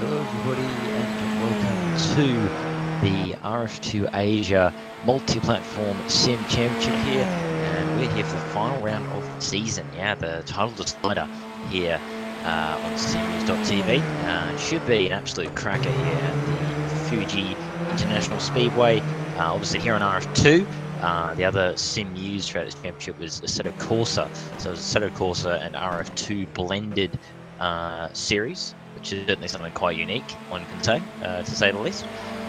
Hello everybody and welcome to the RF2 Asia multi-platform sim championship here, and we're here for the final round of the season. Yeah, the title decider here on simnews.tv. Should be an absolute cracker here at the FUJI International Speedway. Obviously here on RF2. The other sim used throughout this championship was Assetto Corsa. So it was Assetto Corsa and RF2 blended series, which is certainly something quite unique, one can say, to say the least.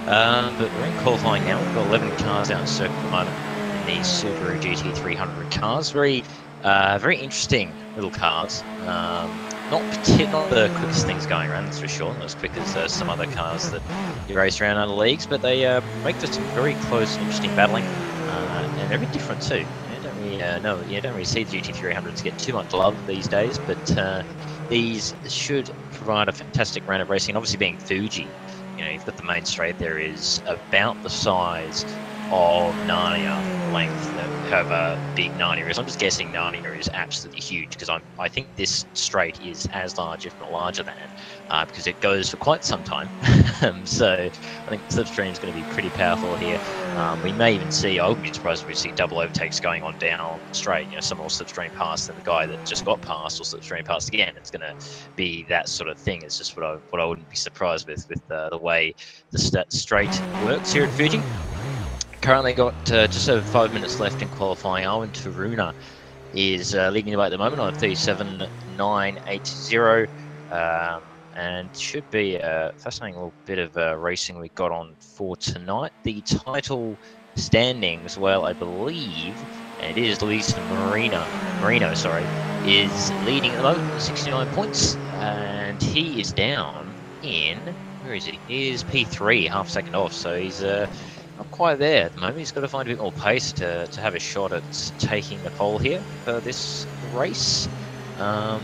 But we're in qualifying now. We've got 11 cars out in circuit at the moment in these Subaru GT300 cars. Very interesting little cars. Not the quickest things going around, that's for sure. Not as quick as some other cars that you race around other leagues, but they make for some very close and interesting battling, and they're a bit different too. You don't really see the GT300s get too much love these days, but these should provide a fantastic round of racing. And obviously, being Fuji, you've got the main straight there is about the size of Narnia length. However big Narnia is, I'm just guessing Narnia is absolutely huge, because I think this straight is as large, if not larger than it, because it goes for quite some time. So I think the slipstream is going to be pretty powerful here. We may even see, I wouldn't be surprised if we see double overtakes going on down the straight. Someone will slipstream past, and the guy that just got past will slipstream past again. It's going to be that sort of thing. It's just what I wouldn't be surprised with the way the straight works here at Fuji. Currently got just over 5 minutes left in qualifying. Arwen Taruna is leading the way at the moment on 37.980, and should be a fascinating little bit of racing we got on for tonight. The title standings, well, I believe, and it is Luis Marino, is leading at the moment with 69 points, and he is down in, where is he? He is P3, half second off, so he's not quite there at the moment. He's got to find a bit more pace to have a shot at taking the pole here for this race. And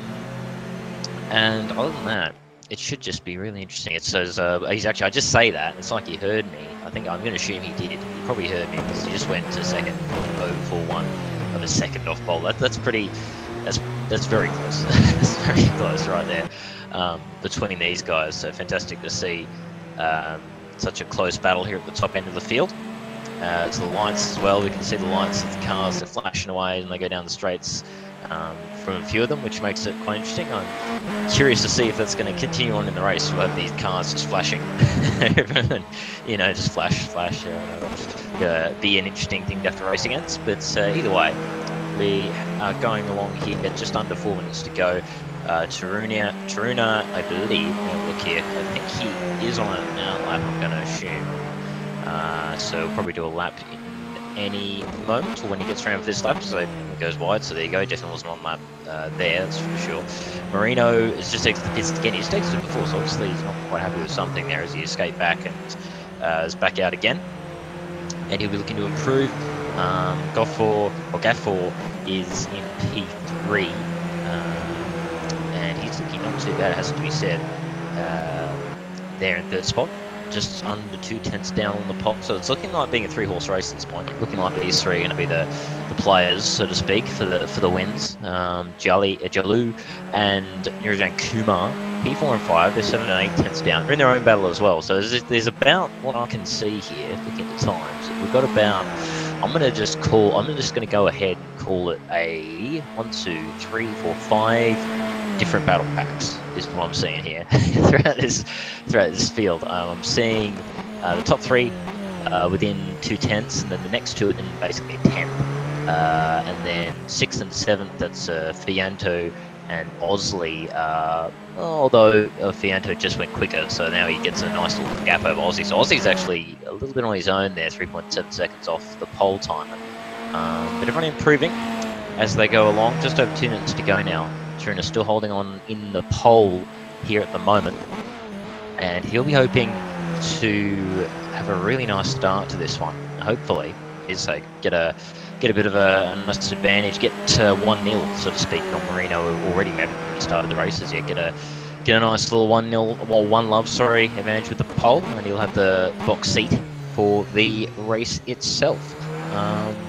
other than that, it should just be really interesting. It says he's actually, I just say that, it's like he heard me. I think I'm going to assume he did. He probably heard me, because he just went to second, 0.041 of a second off pole. That's very close. That's very close right there, between these guys. So fantastic to see such a close battle here at the top end of the field. To the lights as well, we can see the lights of the cars are flashing away and they go down the straights from a few of them, which makes it quite interesting. I'm curious to see if that's going to continue on in the race. We'll have these cars just flashing, just flash. Be an interesting thing to have to race against. But either way, we are going along here at just under 4 minutes to go. Taruna, I believe, look here, I think he is on a lap, I'm going to assume. So we'll probably do a lap in any moment, or when he gets around for this lap, so it goes wide. So there you go, definitely wasn't on lap there, that's for sure. Marino is just exited the pits again. He's exited before, so obviously he's not quite happy with something there as he escaped back and is back out again. And he'll be looking to improve. Gafford is in P3. And he's looking not too bad, it has to be said, there in third spot. just under 2/10 down on the pole. So it's looking like being a 3-horse race at this point. Looking like these three are going to be the players, so to speak, for the wins. Jalu and Nirajan Kumar, P4 and 5, they're 7 and 8/10 down. They're in their own battle as well. So there's about what I can see here, looking at the times. We've got about, I'm just going to go ahead and call it a 1, 2, 3, 4, 5 different battle packs is what I'm seeing here throughout this field. I'm seeing the top 3 within 2/10, and then the next 2 within basically 10. And then 6th and 7th, that's Fianto and Osley. Although Fianto just went quicker, so now he gets a nice little gap over Ozzy. So Ozzy's actually a little bit on his own there, 3.7 seconds off the pole timer. But everyone improving as they go along. Just over 2 minutes to go now. Taruna still holding on in the pole here at the moment, and he'll be hoping to have a really nice start to this one. Hopefully, is like get a bit of a nice advantage, get 1-0, so to speak, on Marino already. Maybe started the races yet. Get a nice little 1-0, well, 1-love, sorry, advantage with the pole, and he'll have the box seat for the race itself.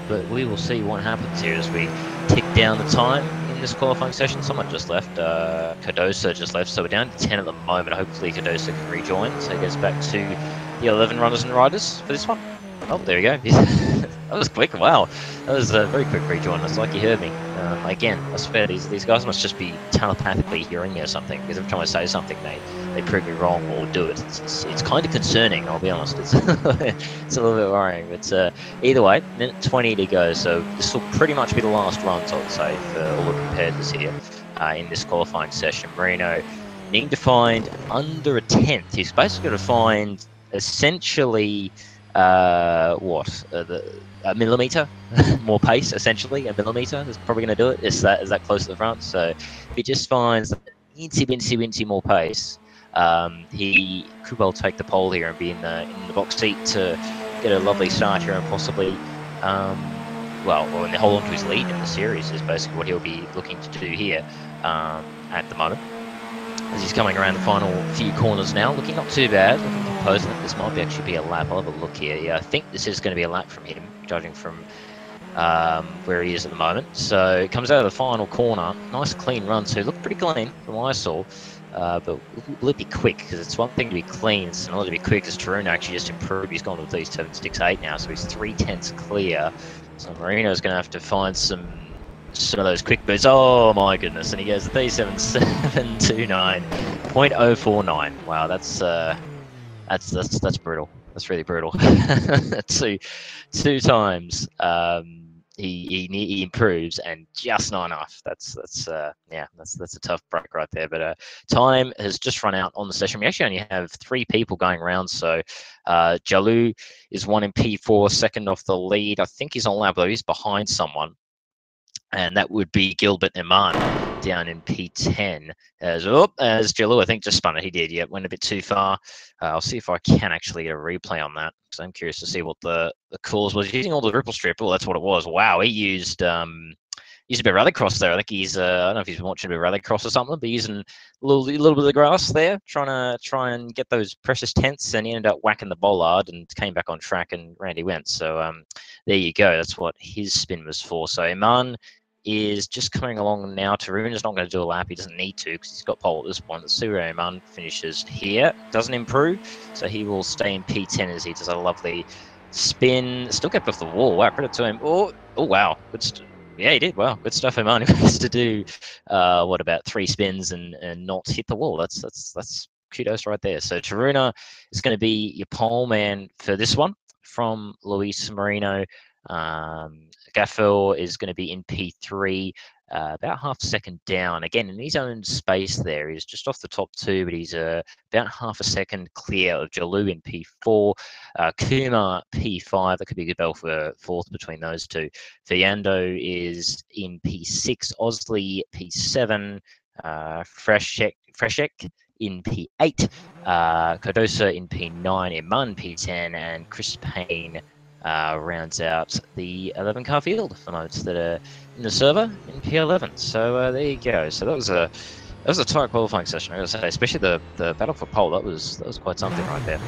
But we will see what happens here as we tick down the time in this qualifying session. Someone just left, Cardoso just left, so we're down to 10 at the moment. Hopefully Cardoso can rejoin, so he goes back to the 11 runners and riders for this one. Oh, there we go. That was quick. Wow, that was a very quick rejoin. It's like you heard me. Again, I swear these guys must just be telepathically hearing me or something, because every time I say something, they prove me wrong or do it. It's kind of concerning, I'll be honest. It's it's a little bit worrying, but either way, minute 20 to go. So this will pretty much be the last runs, I would say, for all the competitors here in this qualifying session. Marino needing to find under a 10th. He's basically got to find essentially a millimetre more pace, essentially. A millimetre is probably going to do it. Is that close to the front? So if he just finds incy more pace, he could well take the pole here and be in the box seat to get a lovely start here, and possibly and hold on to his lead in the series is basically what he'll be looking to do here at the moment. As he's coming around the final few corners now, looking not too bad, looking composing. This might actually be a lap. I'll have a look here. Yeah, I think this is going to be a lap from him, judging from where he is at the moment. So it comes out of the final corner. Nice clean run, so it looked pretty clean from what I saw. But will it be quick? Because it's one thing to be clean, it's another to be quick, as Taruna actually just improved. He's gone to these 7.68 now, so he's 3/10 clear. So Marino's going to have to find some of those quick boosts. Oh my goodness, and he goes 37.729.049. Wow, that's brutal. That's really brutal. two times he improves, and just not enough. That's a tough break right there. But time has just run out on the session. We actually only have 3 people going around. So Jalu is 1 in P4, second off the lead. I think he's on lap, though he's behind someone. And that would be Gilbert Iman down in P10. As Jalu, I think, just spun it. He did, yeah, went a bit too far. I'll see if I can actually get a replay on that, because I'm curious to see what the cause was. Using all the ripple strip. Oh, that's what it was. Wow, he used a bit of rallycross there. I think he's I don't know if he's been watching a bit of rallycross or something, but using a little bit of the grass there, trying and get those precious tenths, and he ended up whacking the bollard and came back on track, and Randy went. So there you go. That's what his spin was for. So Iman is just coming along now. Taruna's not going to do a lap. He doesn't need to, because he's got pole at this point. Let's see where Iman finishes here. Doesn't improve, so he will stay in P10 as he does a lovely spin. Still kept off the wall. Wow, credit to him. Oh wow. Yeah, he did. Wow, good stuff, Iman. He has to do about 3 spins and not hit the wall. That's kudos right there. So Taruna is going to be your pole man for this one from Luis Marino. Gaffel is going to be in P3, about half a second down. Again, in his own space there. He's just off the top 2, but he's about half a second clear of Jalu in P4. Kumar P5. That could be a good battle for 4th between those 2. Fernando is in P6. Osley P7. Freshek in P8. Cardoso in P9. Iman P10. And Chris Payne rounds out the 11-car field for notes that are in the server in P11. So there you go. So that was a That was a tight qualifying session, I gotta say, especially the battle for pole. That was quite something right there.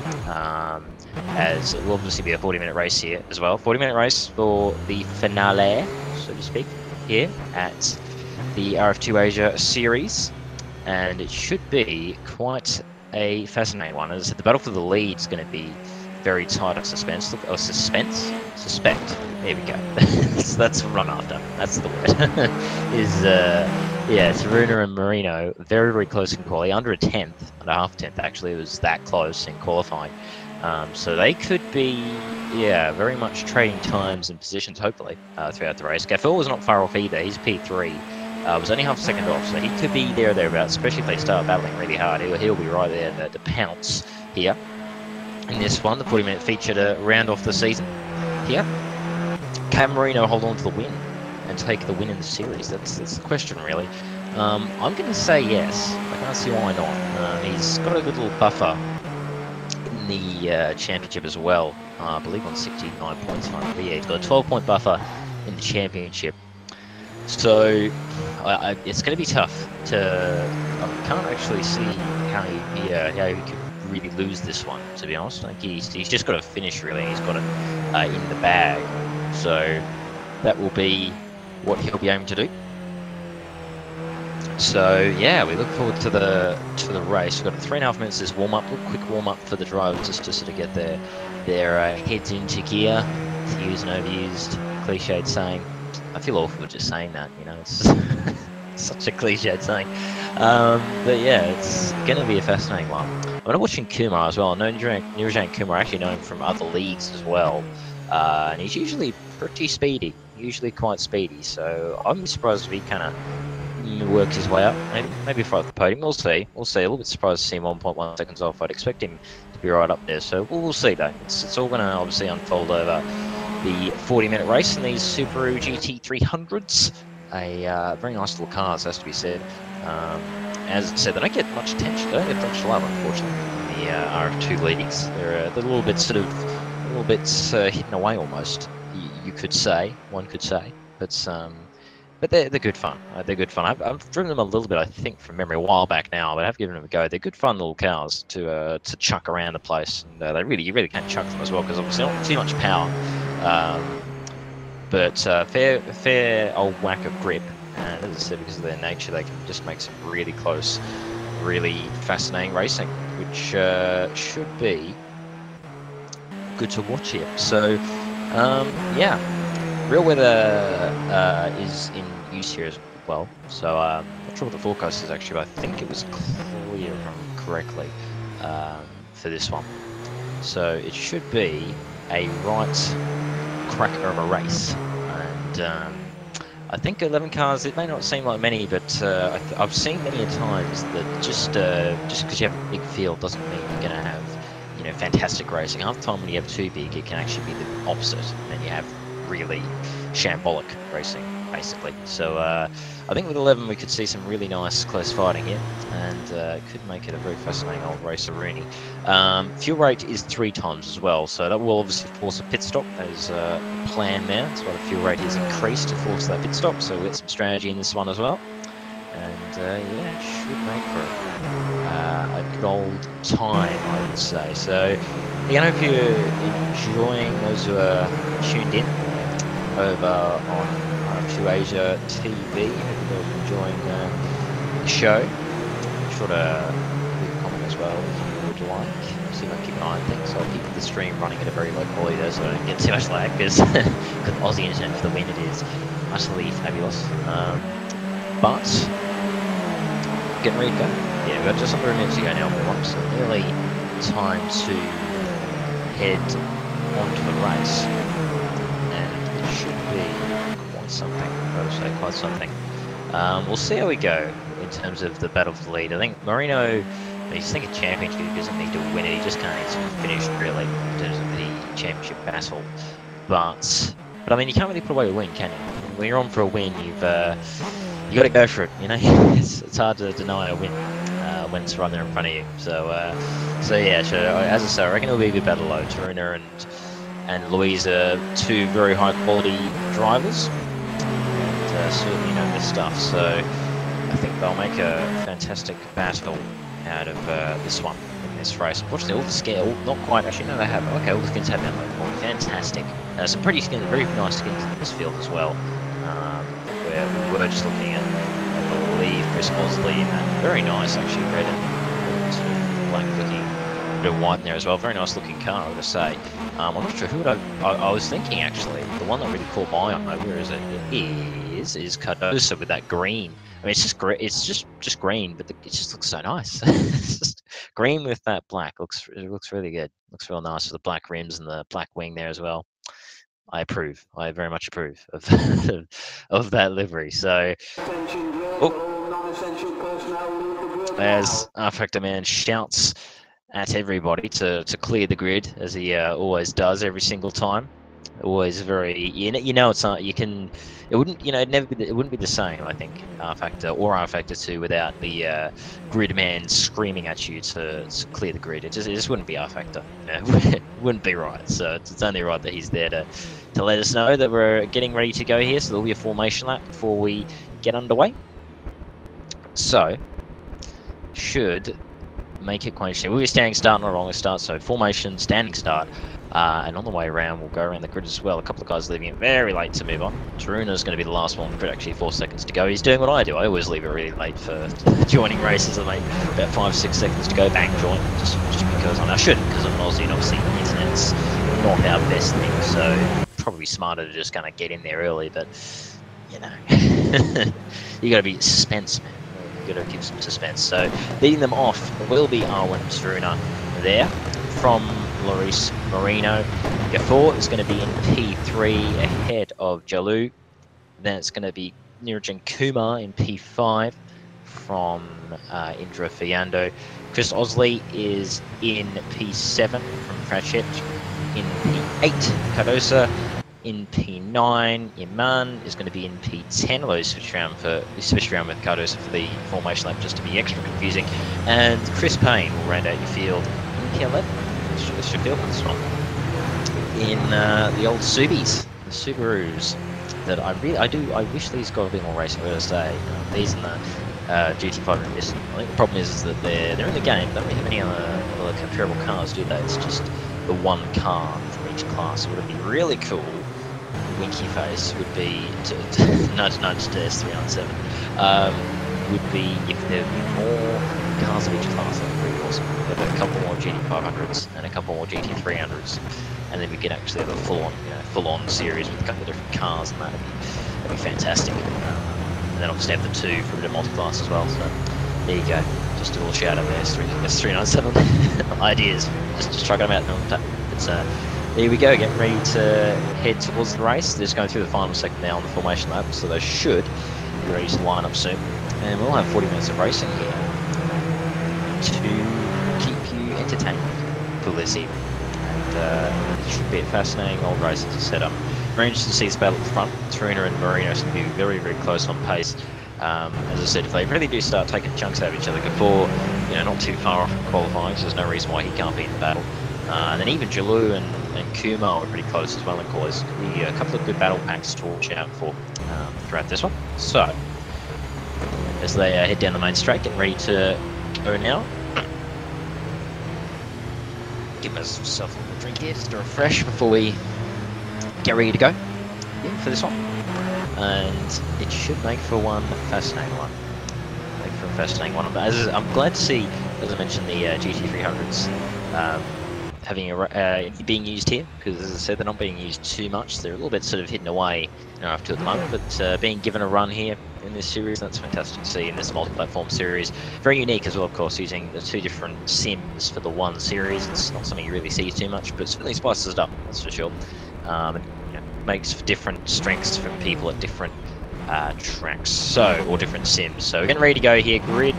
As it will obviously be a 40-minute race here as well. 40-minute race for the finale, so to speak, here at the RF2 Asia series, and it should be quite a fascinating one. As I said, the battle for the lead is going to be very tight on suspense. Look, oh, suspect. There we go. That's what I'm after. That's the word. Yeah, it's Runa and Marino, very, very close in quality, under a tenth, under half a tenth actually. It was that close in qualifying. So they could be, yeah, very much trading times and positions, hopefully, throughout the race. Gaffel was not far off either. He's P3. Was only half a second off, so he could be there or thereabouts, especially if they start battling really hard. He'll be right there to pounce here. In this one, the 40-minute feature to round off the season here. Can Marino hold on to the win and take the win in the series? That's the question, really. I'm going to say yes. I can't see why not. He's got a good little buffer in the championship as well. I believe on 69 points on VA. He's got a 12-point buffer in the championship. So it's going to be tough to. I can't actually see how he could really lose this one, to be honest. I think he's just got to finish, really. He's got it in the bag. So that will be what he'll be aiming to do. So yeah, we look forward to the race. We've got 3.5 minutes this warm up, a quick warm up for the drivers just to sort of get their heads into gear, to use an overused cliched saying. I feel awful just saying that, you know, it's such a cliched saying. But yeah, it's going to be a fascinating one. I'm going to watch Kumar as well. I know Nirjan Kumar, actually know him from other leagues as well. And he's usually pretty speedy, usually quite speedy. So I'm surprised if he kind of works his way up, maybe for the podium. We'll see. A little bit surprised to see him 1.1 seconds off. I'd expect him to be right up there. So we'll see though. It's all going to obviously unfold over the 40-minute race in these Subaru GT300s. A very nice little cars, has to be said. As I said, they don't get much attention. They don't get much love, unfortunately, in the RF2 leagues. They're a little bit hidden away almost. You could say, one could say, but they're good fun. They're good fun. I've driven them a little bit, I think, from memory, a while back now, but I've given them a go. They're good fun little cars to chuck around the place, and you really can chuck them as well because obviously not too much power. But fair old whack of grip, and as I said, because of their nature, they can just make some really close, really fascinating racing, which should be good to watch here. So, yeah, real weather is in use here as well. So, I'm not sure what the forecast is actually, but I think it was clear, if I remember correctly, for this one. So it should be a right cracker of a race, and I think 11 cars, it may not seem like many, but I've seen many a times that just because you have a big field doesn't mean you're going to have, you know, fantastic racing. Half the time when you have too big, it can actually be the opposite, and then you have really shambolic racing, basically. So I think with 11 we could see some really nice close fighting here, and it could make it a very fascinating old race of Rooney. Fuel rate is 3 times as well, so that will obviously force a pit stop. There's a plan there. That's why the fuel rate is increased to force that pit stop, so we'll get some strategy in this one as well. And yeah, it should make for a good old time, I would say. So again, I hope you're enjoying, those who are tuned in over on RF2 Asia TV. Hope you're enjoying the show. Be sure to leave a comment as well if you would like. See if I can keep an eye on things. I'll keep the stream running at a very low quality there so I don't get too much lag, because Aussie internet for the win, it is utterly fabulous. But getting ready to go. Yeah, we've got just under a minute to go now, everyone, so nearly time to head onto the race. And it should be quite something, I would say, quite something. We'll see how we go in terms of the battle for the lead. I think Marino, he's thinking championship, he doesn't need to win it, he just kind of needs to finish, really, in terms of the championship battle. But I mean, you can't really put away a win, can you? When you're on for a win, you got to go for it, you know. It's hard to deny a win when it's right there in front of you. So yeah. So as I say, I reckon it'll be a good battle. Taruna and Louise are 2 very high quality drivers, and certainly know their stuff. So I think they'll make a fantastic battle out of this one in this race. Unfortunately, all the scale, not quite. Actually, no, they have. Okay, all the skins have been like, fantastic. Some pretty skins, very nice skins in this field as well. Where we were just looking at, I believe, Chris Bosley and that. Very nice, actually, red and sort of black looking. Bit of white in there as well. Very nice looking car, I would say. I'm not sure who I was thinking actually. The one that really caught my eye, where is it? It is Cardoso with that green. I mean, it's just great. It's just green, but it just looks so nice. It's just green with that black. It looks really good. Looks real nice with the black rims and the black wing there as well. I approve. I very much approve of of that livery. So, as rFactor Man shouts at everybody to clear the grid, as he always does every single time. Always very, you know, it's not, you can, it wouldn't, you know, it wouldn't be the same, I think, rFactor or rFactor 2 without the grid man screaming at you to clear the grid. It just wouldn't be rFactor. It wouldn't be right. So it's only right that he's there to let us know that we're getting ready to go here. So there'll be a formation lap before we get underway. So should make it quite interesting. We'll be standing start, not a rolling start, so formation, standing start, and on the way around, we'll go around the grid as well. A couple of guys leaving it very late to move on. Taruna's going to be the last one, but actually 4 seconds to go. He's doing what I do. I always leave it really late for joining races. I make about 5-6 seconds to go, bang, join, just because I shouldn't, because I'm an Aussie, and obviously the internet's not our best thing, so probably smarter to just kind of get in there early, but, you know, you got to be suspense, man. Got to give some suspense. So leading them off will be Arwen Taruna there from Loris Marino. Gafor is going to be in P3 ahead of Jalu. Then it's going to be Nirajan Kumar in P5 from Indra Fiando. Chris Osley is in P7 from Pratchett. In P8, Cardosa. In P9, Iman is going to be in P10, although he switched around with Cardoso for the formation lap just to be extra confusing. And Chris Payne will round out your field in P11. This should feel this one. In the old Subis, the Subarus, that I wish these got a bit more racing, I gotta say. These and the GT5 and this. I think the problem is that they're in the game. They don't really have any other comparable cars, do they? It's just the one car from each class. Would it be really cool? Winky face would be to nudge to S397 would be if there would be more cars of each class. That would be pretty awesome. We'd have a couple more GT500s and a couple more GT300s, and then we could actually have a full-on series with a couple of different cars, and that'd be fantastic. And then obviously have the 2 for a bit of multi-class as well. So there you go. Just a little shout out there, S397 ideas. Just chucking them out. It's there we go, getting ready to head towards the race. They're just going through the final second now on the formation lap, so they should be ready to line up soon. And we'll have 40 minutes of racing here to keep you entertained for this evening. And it should be a fascinating old race, as I said. I'm very interested to see this battle at the front. Taruna and Marino should be very, very close on pace. As I said, if they really do start taking chunks out of each other before, not too far off from qualifying, so there's no reason why he can't be in the battle. And then even Jalu and Kumar are pretty close as well, of course. Could be a couple of good battle packs to watch out for throughout this one. So, as they head down the main straight, getting ready to go now. Give myself a little drink here just to refresh before we get ready to go for this one. And it should make for one fascinating one. I'm glad to see, as I mentioned, the GT300s being used here, because as I said, they're not being used too much. They're a little bit sort of hidden away in RF2 at the moment, but being given a run here in this series, that's fantastic to see in this multi-platform series. Very unique as well, of course, using the 2 different sims for the one series. It's not something you really see too much, but certainly spices it up, that's for sure. Makes for different strengths for people at different tracks, or different sims. So we're getting ready to go here. Grid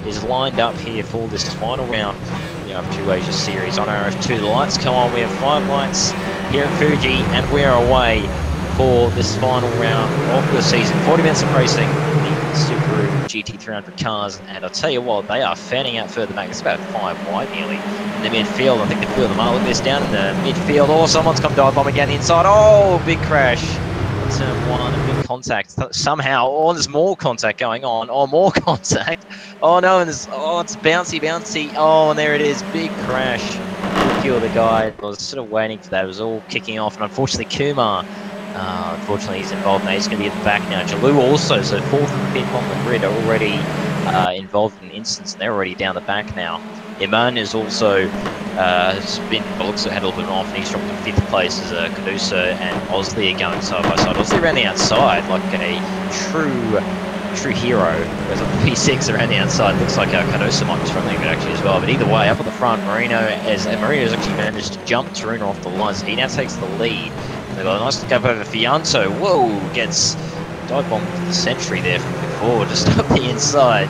is lined up here for this final round of the RF2 Asia series on RF2. The lights come on. We have 5 lights here at Fuji, and we're away for this final round of the season. 40 minutes of racing, the Subaru GT300 cars, and I'll tell you what, they are fanning out further back. It's about 5 wide nearly in the midfield. I think the 2 of them are. Look at this down in the midfield. Oh, someone's come dive bombing down the inside. Oh, big crash. Turn 1, a big contact somehow. Oh, there's more contact going on. Oh, more contact. Oh no, and it's bouncy. Oh, and there it is, big crash. Kill the guy. I was sort of waiting for that. It was all kicking off, and unfortunately Kumar, unfortunately he's involved now. He's going to be at the back now. Jalou also, so fourth and fifth on the grid are already involved in an instance, and they're already down the back now. Iman is also has been, also had a little bit off, and he's dropped to fifth place as Cadusa and Osley are going side by side. Osley around the outside like a true hero, whereas on the P6 around the outside looks like Cadusa might be struggling a bit actually as well. But either way, up at the front, Marino's actually managed to jump Taruna off the line, so he now takes the lead. They've got a nice look up over Fianto. Whoa, gets dive bomb to the sentry there from before, just up the inside.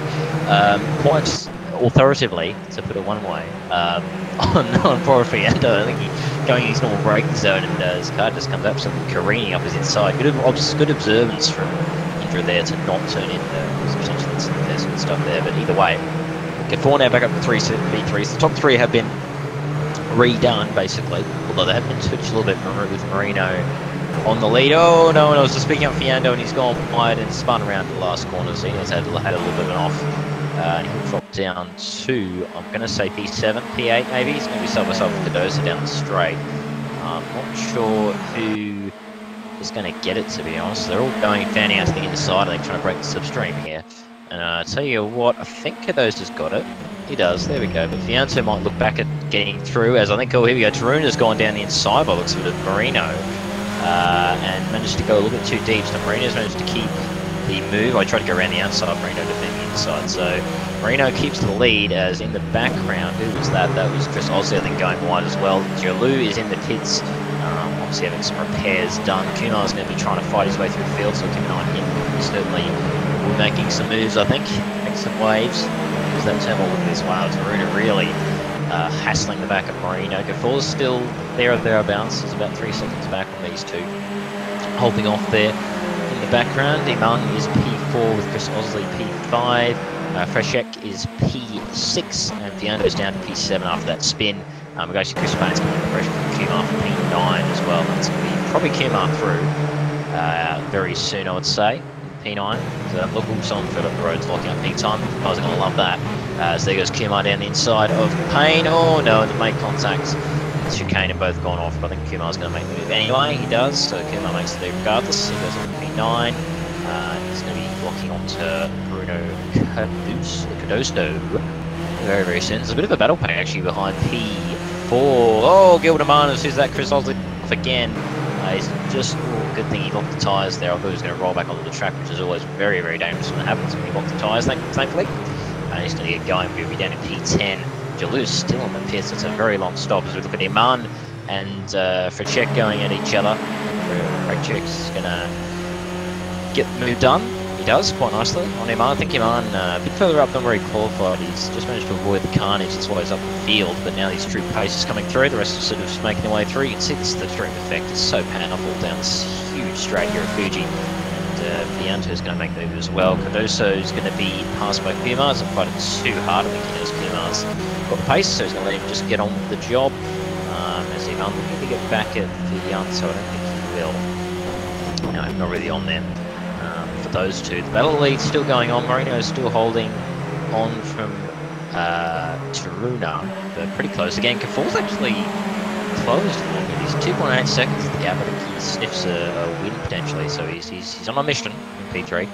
Quite authoritatively, to put it one way, on poor Fianto. I think he's going in his normal braking zone, and his car just comes absolutely careening up his inside. Good observance from Indra there to not turn in potentially some stuff there. But either way, get 4 now back up to 3 V3s. The top 3 have been redone basically, although they have been switched a little bit with Marino on the lead. Oh no, and I was just picking up Fiando, and he's gone wide and spun around the last corner, so he's had a little bit of an off. He'll drop down to, I'm going to say P7, P8 maybe. He's going to be side by side with Cadosa down the straight. I'm not sure who is going to get it, to be honest. They're all going fanning out to the inside, I think, trying to break the slipstream here. And I tell you what, I think Cadosa's got it. He does, there we go. But Fianto might look back at getting through, as I think, oh, here we go. Taruna's gone down the inside by looks of it, Marino, and managed to go a little bit too deep. So Marino's managed to keep the move. I tried to go around the outside, Marino defending the inside. So Marino keeps the lead, as in the background, who was that? That was Chris Osley, I think, going wide as well. Jalou is in the pits, obviously having some repairs done. Kumar's going to be trying to fight his way through the field, so keep an eye on him. He's certainly making some moves, I think, making some waves. Use that term all of this. Wow, Taruna really hassling the back of Marino. Gafford's still there or thereabouts. He's about 3 seconds back on these two. Holding off there in the background. Iman is P4 with Chris Osley P5. Freshek is P6, and Fiando's down to P7 after that spin. We've got Chris Payne's coming under pressure from Kumar for P9 as well. That's going to be probably Kumar through very soon, I would say. P9. So look, someone filled up the roads locking up big time. I was going to love that. So there goes Kumar down the inside of Payne. Oh no, and make contact. Chicane have both gone off, but I think Kumar's going to make the move anyway. He does, so Kumar makes the move regardless. He goes on to P9. He's going to be locking onto Bruno Cardoso very, very soon. There's a bit of a battle pack actually behind P4. Oh, Gilderman sees that. Chris Osley off again. He's just, good thing he locked the tyres there. I thought he was going to roll back onto the track, which is always very, very dangerous when it happens when you lock the tyres, thankfully. And he's going to get going. We'll be down in P10. Jalou's still on the pits. It's a very long stop as we look at Iman and Frechek going at each other. Frechek's going to get the move done. He does quite nicely on Iman. I think Iman a bit further up than where he qualified. He's just managed to avoid the carnage that's always up the field, but now these true pace is coming through. The rest are sort of making their way through. You can see this, the stream effect is so powerful down this huge straight here at Fuji. And Fianto is going to make the move as well. Cardoso is going to be passed by Kumar. Isn't fighting too hard. I think he knows Kumar's got the pace, so he's going to let him just get on with the job. As Iman looking to get back at Fianto, I don't think he will. No, not really on them. For those two, the battle lead still going on. Marino is still holding on from Taruna, but pretty close again. Kafal's actually closed a little bit. He's 2.8 seconds at the gap. I think he sniffs a win potentially, so he's on a mission in P3.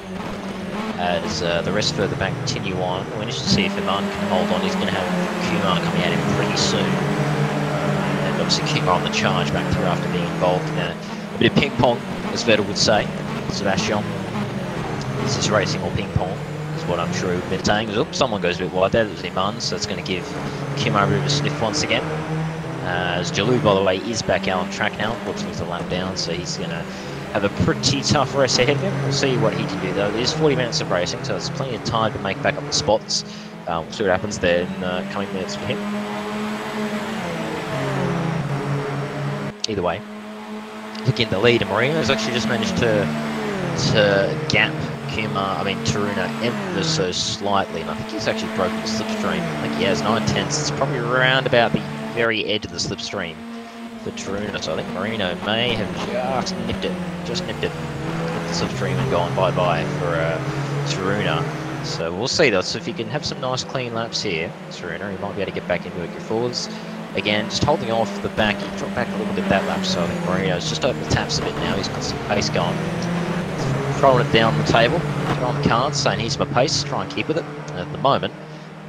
As the rest further back continue on, we're interested to see if Iman can hold on. He's going to have Kumar coming at him pretty soon, and obviously Kumar on the charge back through after being involved in a bit of ping pong, as Vettel would say. Sebastian. Is this racing or ping pong? Is what I'm sure we've been saying. Oops, someone goes a bit wide there. That was Iman, so it's going to give Kumar a bit of a sniff once again. As Jalou, by the way, is back out on track now. Unfortunately, he's a lap down, so he's going to have a pretty tough race ahead of him. We'll see what he can do, though. There's 40 minutes of racing, so there's plenty of time to make back up the spots. We'll see what happens there in the coming minutes for him. Either way, looking at the lead, and Marino's actually just managed to gap Taruna ever so slightly, and I think he's actually broken the slipstream. I think he has 9/10. It's probably around about the very edge of the slipstream for Taruna, so I think Marino may have just nipped it. Just nipped it. slipstream and gone bye-bye for Taruna. So we'll see though. So if you can have some nice clean laps here, Taruna, you might be able to get back into it. Your forwards, again, just holding off the back. He dropped back a little bit that lap, so I think Marino's just opened the taps a bit now. He's got some pace going. Throwing it down the table, on the cards, saying here's my pace, try and keep with it. At the moment,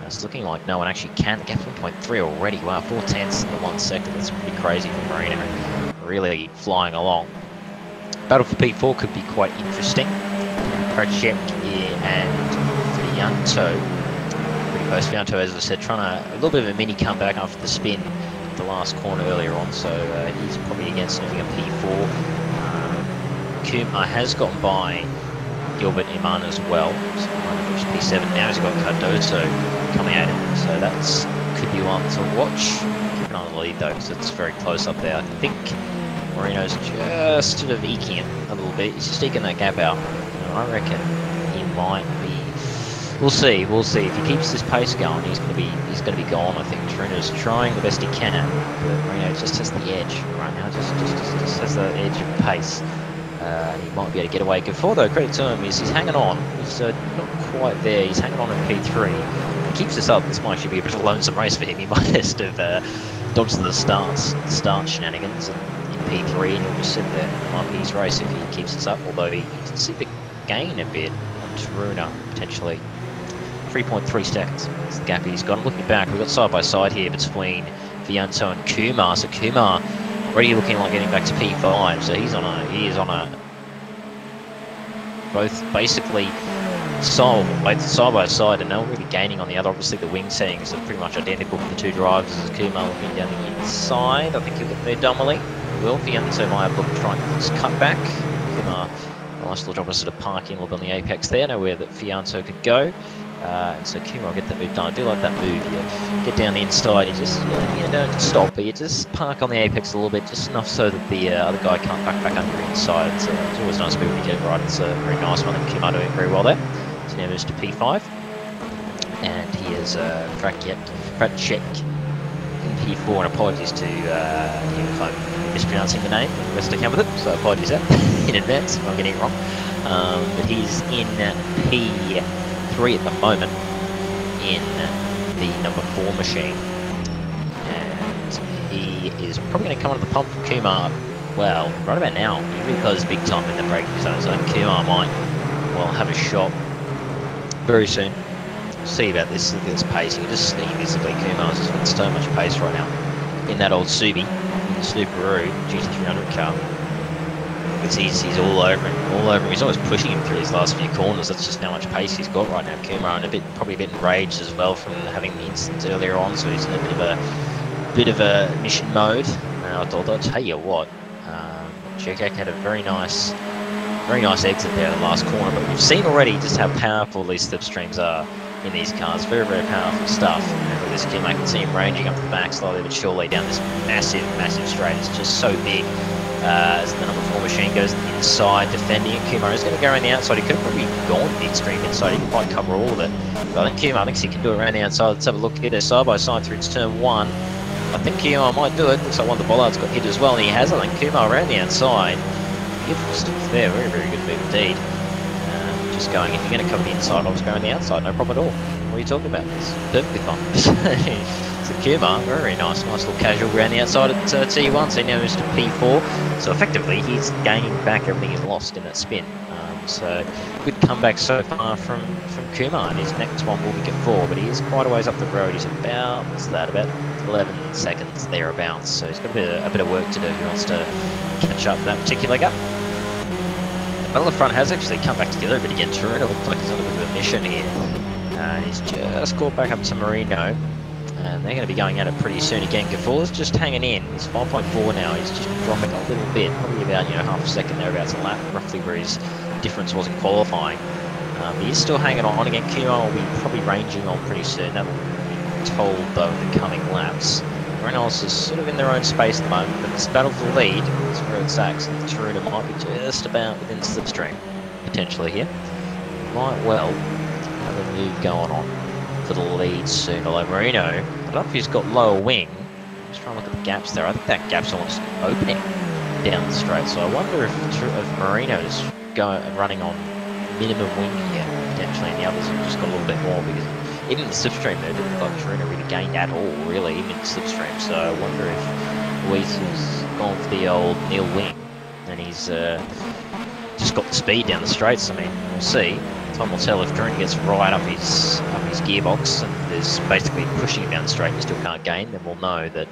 it's looking like no one actually can. The gap's 1.3 already. Wow, 4/10 in 1 second. That's pretty crazy for Marino. Really flying along. Battle for P4 could be quite interesting. Project and Vianto. Pretty close. Vianto, as I said, trying a little bit of a mini comeback after the spin at the last corner earlier on. So he's probably again sniffing a P4. Kumar has gotten by Gilbert Iman as well. So P7 now. He's got Cardoso coming at him. So that's could be one to watch. Keep an eye on the lead though, because it's very close up there. I think Marino's just sort of eking it a little bit. He's just eking that gap out. And I reckon he might be. We'll see. We'll see. If he keeps this pace going, he's going to be gone. I think Taruna's trying the best he can, but Marino just has the edge right now. Just has the edge of pace. He might be able to get away. Good though, credit to him, is he's hanging on. He's not quite there. He's hanging on in P3. If he keeps this up, this might actually be a bit of a lonesome race for him. He might just have dodged the start shenanigans in P3, and he'll just sit there. It might be his race if he keeps this up, although he can see the gain a bit on Taruna, potentially. 3.3 seconds is the gap he's got. I'm looking back, we've got side by side here between Vianto and Kumar. So Kumar already looking like getting back to P5, so he is on a both basically both side by side, and they're really gaining on the other. Obviously the wing settings are pretty much identical for the two drivers. As Kumar looking down the inside, I think he'll get there dumbly. Will Vianto might have looked to try and just cut back. Kumar, a nice little job of sort of parking a little bit on the apex there, nowhere that Vianto could go. And so Kumar will get that move done. I do like that move. You get down the inside, you just you don't stop, but you just park on the apex a little bit, just enough so that the other guy can't back under your inside. It's always nice to be able to get it right. It's a very nice one. I think Kumar doing very well there. So now moves to P5, and he is Fracek in P4. And apologies to him if I'm mispronouncing the name. The rest I can with it, so apologies in advance if I'm getting it wrong. But he's in P3 at the moment in the number 4 machine, and he is probably going to come onto the pump for Kumar. Well, right about now, he really goes big time in the braking zone, so Kumar might well have a shot very soon. See about this. Look at this pace. You can just see visibly Kumar's just got so much pace right now in that old Subi, in the Subaru GT300 car. He's all over him, He's almost pushing him through his last few corners. That's just how much pace he's got right now, Kumar, and probably a bit enraged as well from having the incident earlier on. So he's in a bit of a mission mode. I'll tell you what, Jekak had a very nice exit there in the last corner. But we've seen already just how powerful these slipstreams are in these cars. Very, very powerful stuff. And with this Kumar, I can see him ranging up the back slowly but surely down this massive straight. It's just so big. As the number 4 machine goes inside, defending it, Kumar is going to go around the outside. He could have probably gone the extreme inside. He can quite cover all of it. But I think Kumar thinks he can do it around the outside. Let's have a look here. They're side by side through to turn 1. I think Kumar might do it. Looks like one of the bollards got hit as well, and he has. I think Kumar around the outside. Beautiful stuff there. Very, very good move indeed. Just going, if you're going to cover the inside, I was going the outside. No problem at all. What are you talking about? It's perfectly fine. So Kumar, very nice little casual around the outside at T1, so he now moves to P4. So effectively, he's gaining back everything he lost in that spin. So good comeback so far from Kumar, and his next one will be at 4, but he is quite a ways up the road. He's about, what's that, about 11 seconds thereabouts. So he's got a bit of work to do. He wants to catch up that particular gap. The battle front has actually come back together a bit again. Taruna looks like he's on a bit of a mission here. He's just caught back up to Marino. And they're going to be going at it pretty soon again. Gafour's just hanging in. He's 5.4 now. He's just dropping a little bit, probably about half a second thereabouts a lap, roughly where his difference was in qualifying. He's still hanging on. Again, Kumar will be probably ranging on pretty soon. That will be told though in the coming laps. Everyone else is sort of in their own space at the moment, but this battle for lead is where it's at. So Taruna might be just about within slipstream potentially here. Might well have a move going on for the lead soon, although Marino, I don't know if he's got lower wing. I'm just trying to look at the gaps there. I think that gap's almost opening down the straight, so I wonder if Marino's running on minimum wing here, potentially, and the others have just got a little bit more, because even in the slipstream there, didn't look like Torino really gained at all, really, even in the slipstream. So I wonder if Weasel's gone for the old nil wing, and he's just got the speed down the straights. I mean, we'll see. Time will tell if Torino gets right up his gearbox and is basically pushing him down the straight and still can't gain, then we'll know that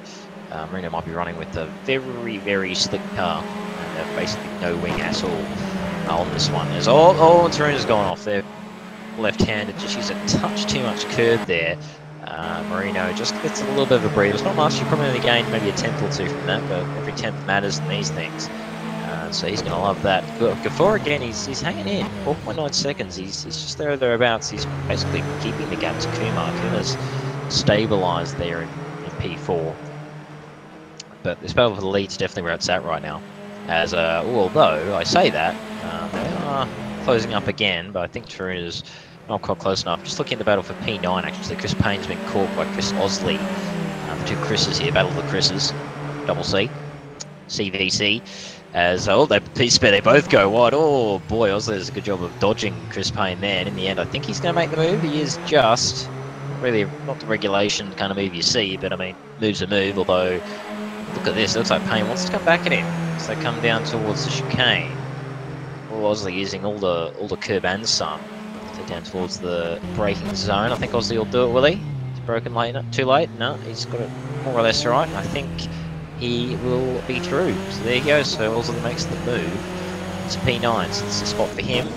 Marino might be running with a very, very slick car and basically no wing at all on this one. There's Torino's gone off there. Left-handed, just use a touch too much curb there. Marino just gets a little bit of a breather. It's not much, you probably only gained maybe a tenth or two from that, but every tenth matters in these things. So he's going to love that. Gafour again, he's hanging in. 4.9 seconds, he's just there or thereabouts. He's basically keeping the gap to Kumar. Kumar's stabilised there in P4. But this battle for the lead's definitely where it's at right now. As although I say that, they are closing up again, but I think Torino's not quite close enough. Just looking at the battle for P9, actually, Chris Payne's been caught by Chris Osley. The two Chris's here, battle of the Chris's, double C, CVC. As they both go wide. Oh boy, Osley does a good job of dodging Chris Payne there. And in the end, I think he's going to make the move. He is just really not the regulation kind of move you see, but I mean, move's a move. Although, look at this. It looks like Payne wants to come back at him. So they come down towards the chicane. Osley using all the curb and some. So down towards the braking zone. I think Osley will do it, will he? He's broken late, too late? No, he's got it more or less right. I think he will be through. So there you go. So Osley makes the move. It's P9, so it's a spot for him.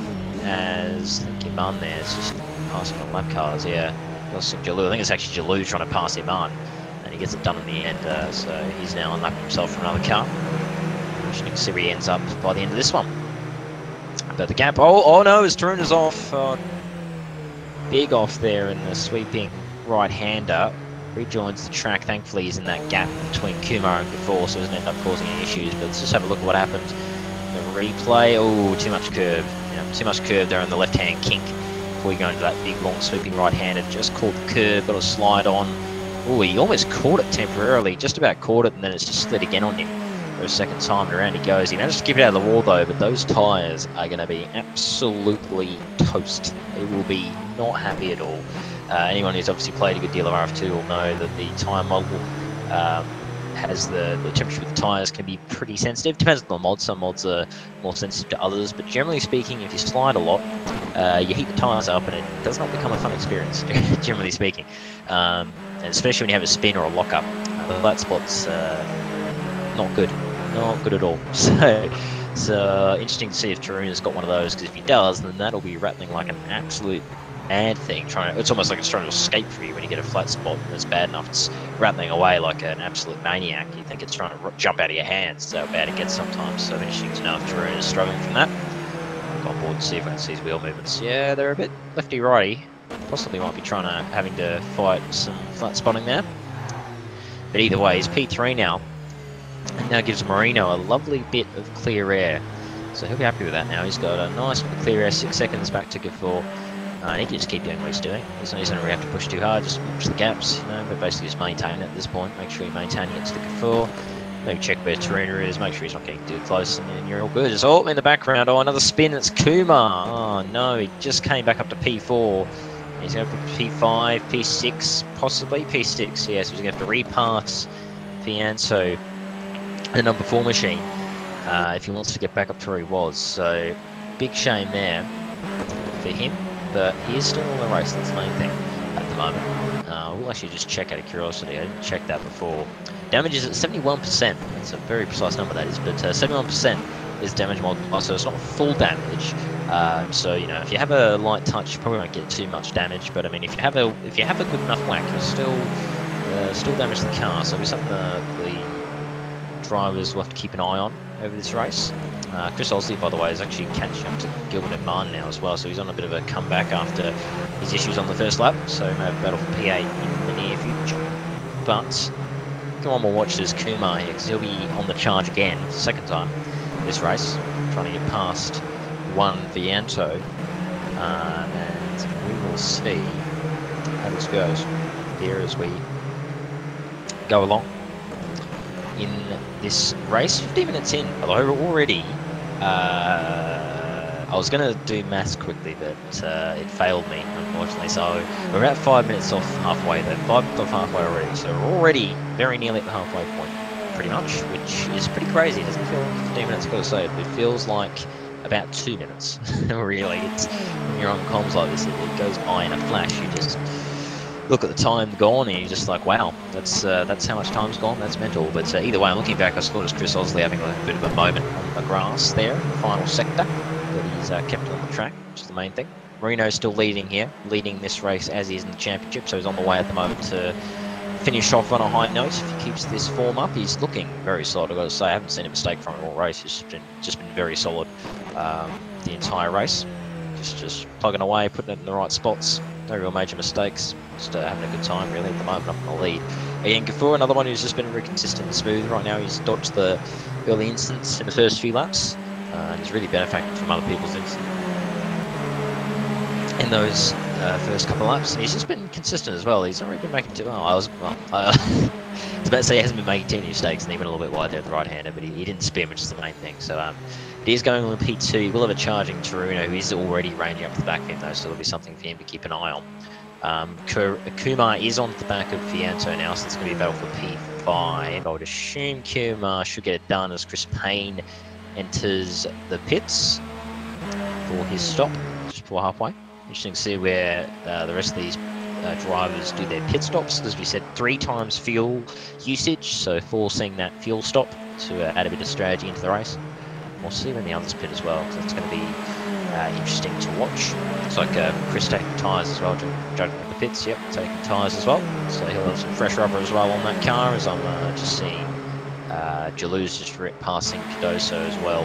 As I think Iman there is just passing on lap cars. Yeah, I think it's actually Jalou trying to pass Iman, and he gets it done in the end. So he's now unlapping himself from another car. Which see where he ends up by the end of this one. But the gap, oh no, his turn is off. Big off there in the sweeping right-hander. Rejoins the track. Thankfully, he's in that gap between Kumar and Gafour, so doesn't end up causing any issues. But let's just have a look at what happened. The replay, too much curve. Too much curve there on the left-hand kink before you go into that big, long, sweeping right-hander. Just caught the curve, got a slide on. He almost caught it temporarily, just about caught it, and then it's just slid again on him. For a second time, and around he goes. He managed to keep it out of the wall though, but those tyres are going to be absolutely toast. They will be not happy at all. Anyone who's obviously played a good deal of RF2 will know that the tyre model has the temperature of the tyres can be pretty sensitive. Depends on the mod. Some mods are more sensitive to others, but generally speaking, if you slide a lot, you heat the tyres up and it does not become a fun experience, generally speaking. And especially when you have a spin or a lock-up. The flat spot's not good. Not good at all. So it's interesting to see if Torino's got one of those, because if he does, then that'll be rattling like an absolute mad thing. It's almost like it's trying to escape from you when you get a flat spot, and it's bad enough. It's rattling away like an absolute maniac. You think it's trying to jump out of your hands. So bad it gets sometimes. So interesting to know if Torino's struggling from that. I'll go on board to see if I can see his wheel movements. Yeah, they're a bit lefty-righty. Possibly might be having to fight some flat spotting there. But either way, he's P3 now. And now gives Marino a lovely bit of clear air. So he'll be happy with that now. He's got a nice bit of clear air, 6 seconds back to Gafour. And he can just keep doing what he's doing. He doesn't really have to push too hard, just watch the gaps, but basically just maintain it at this point. Make sure you're maintaining it to the Gafour. Maybe check where Torino is, make sure he's not getting too close, and then you're all good. It's all in the background. Another spin, it's Kumar. Oh no, he just came back up to P4. He's going to put P5, P6, possibly P6. Yes, yeah, so he's going to have to repass Fianso, the number 4 machine, if he wants to get back up to where he was. So big shame there for him, but he is still in the race. That's the main thing at the moment. We'll actually just check out of curiosity. I didn't check that before. Damage is at 71%. That's a very precise number, that is, but 71% is damage multiplier, so it's not full damage. So if you have a light touch, you probably won't get too much damage. But I mean, if you have a good enough whack, you'll still damage the car. So it's something the drivers will have to keep an eye on over this race. Chris Osley, by the way, is actually catching up to Gilbert and Martin now as well, so he's on a bit of a comeback after his issues on the first lap, so he may have a battle for P8 in the near future. But come on, we'll watch this Kumar here, because he'll be on the charge again for the second time this race, trying to get past one Vianto, and we will see how this goes here as we go along in this race. 15 minutes in, although already I was going to do maths quickly, but it failed me, unfortunately. So we're about 5 minutes off halfway, though. 5 minutes off halfway already. So we're already very nearly at the halfway point, pretty much, which is pretty crazy. It doesn't feel like 15 minutes, I've got to say. It feels like about 2 minutes, really. It's, when you're on comms like this, it goes by in a flash. You just look at the time gone and you're just like, wow, that's how much time's gone. That's mental. But either way, I'm looking back, I saw it as Chris Osley having a bit of a moment on the grass there in the final sector, but he's kept on the track, which is the main thing. Marino's still leading here, leading this race as he is in the championship, so he's on the way at the moment to finish off on a high note. If he keeps this form up, he's looking very solid. I've got to say, I haven't seen a mistake from him all race. He's just been very solid the entire race. Just plugging away, putting it in the right spots. No real major mistakes. Just having a good time, really, at the moment, up in the lead. Again, Gafour, another one who's just been very consistent and smooth. Right now, he's dodged the early incidents in the first few laps. And he's really benefited from other people's incidents in those first couple of laps. And he's just been consistent as well. He's not really been making too well. I was about to say he hasn't been making too many mistakes, and he went a little bit wide there at the right-hander, but he didn't spin, which is the main thing. So he is going on P2. He will have a charging Taruno, who is already ranging up to the back of him, though, so there'll be something for him to keep an eye on. Kumar is on the back of Fianto now, so it's going to be a battle for P5. I would assume Kumar should get it done as Chris Payne enters the pits for his stop just before halfway. Interesting to see where the rest of these drivers do their pit stops. As we said, 3 times fuel usage, so forcing that fuel stop to add a bit of strategy into the race. We'll see when the others pit as well, because it's going to be interesting to watch. Looks like Chris taking tyres as well, judging at the pits. Yep, taking tyres as well. So he'll have some fresh rubber as well on that car, as I'm just seeing Jalou's just passing Cardoso as well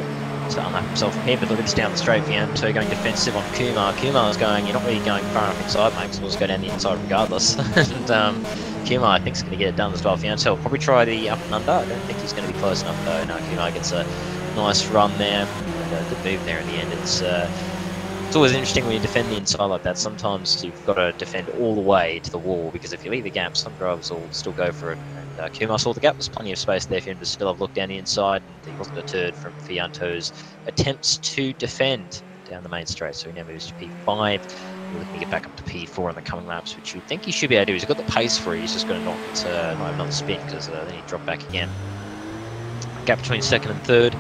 to unlap himself from here, but look, it's down the straight. Fianto going defensive on Kumar. Kumar's going, you're not really going far enough inside, mate, so we'll just go down the inside regardless. And Kumar, I think, is going to get it done as well. Fianto will probably try the up and under. I don't think he's going to be close enough, though. No, Kumar gets a nice run there, and a good move there in the end. It's always interesting when you defend the inside like that. Sometimes you've got to defend all the way to the wall, because if you leave a gap, some drivers will still go for it. And Kumar saw the gap. There's plenty of space there for him to still have looked down the inside, and he wasn't deterred from Fianto's attempts to defend down the main straight. So he now moves to P5. We're looking to get back up to P4 in the coming laps, which you think he should be able to do. He's got the pace for it. He's just got to not have another spin, because then he'd drop back again. Gap between second and third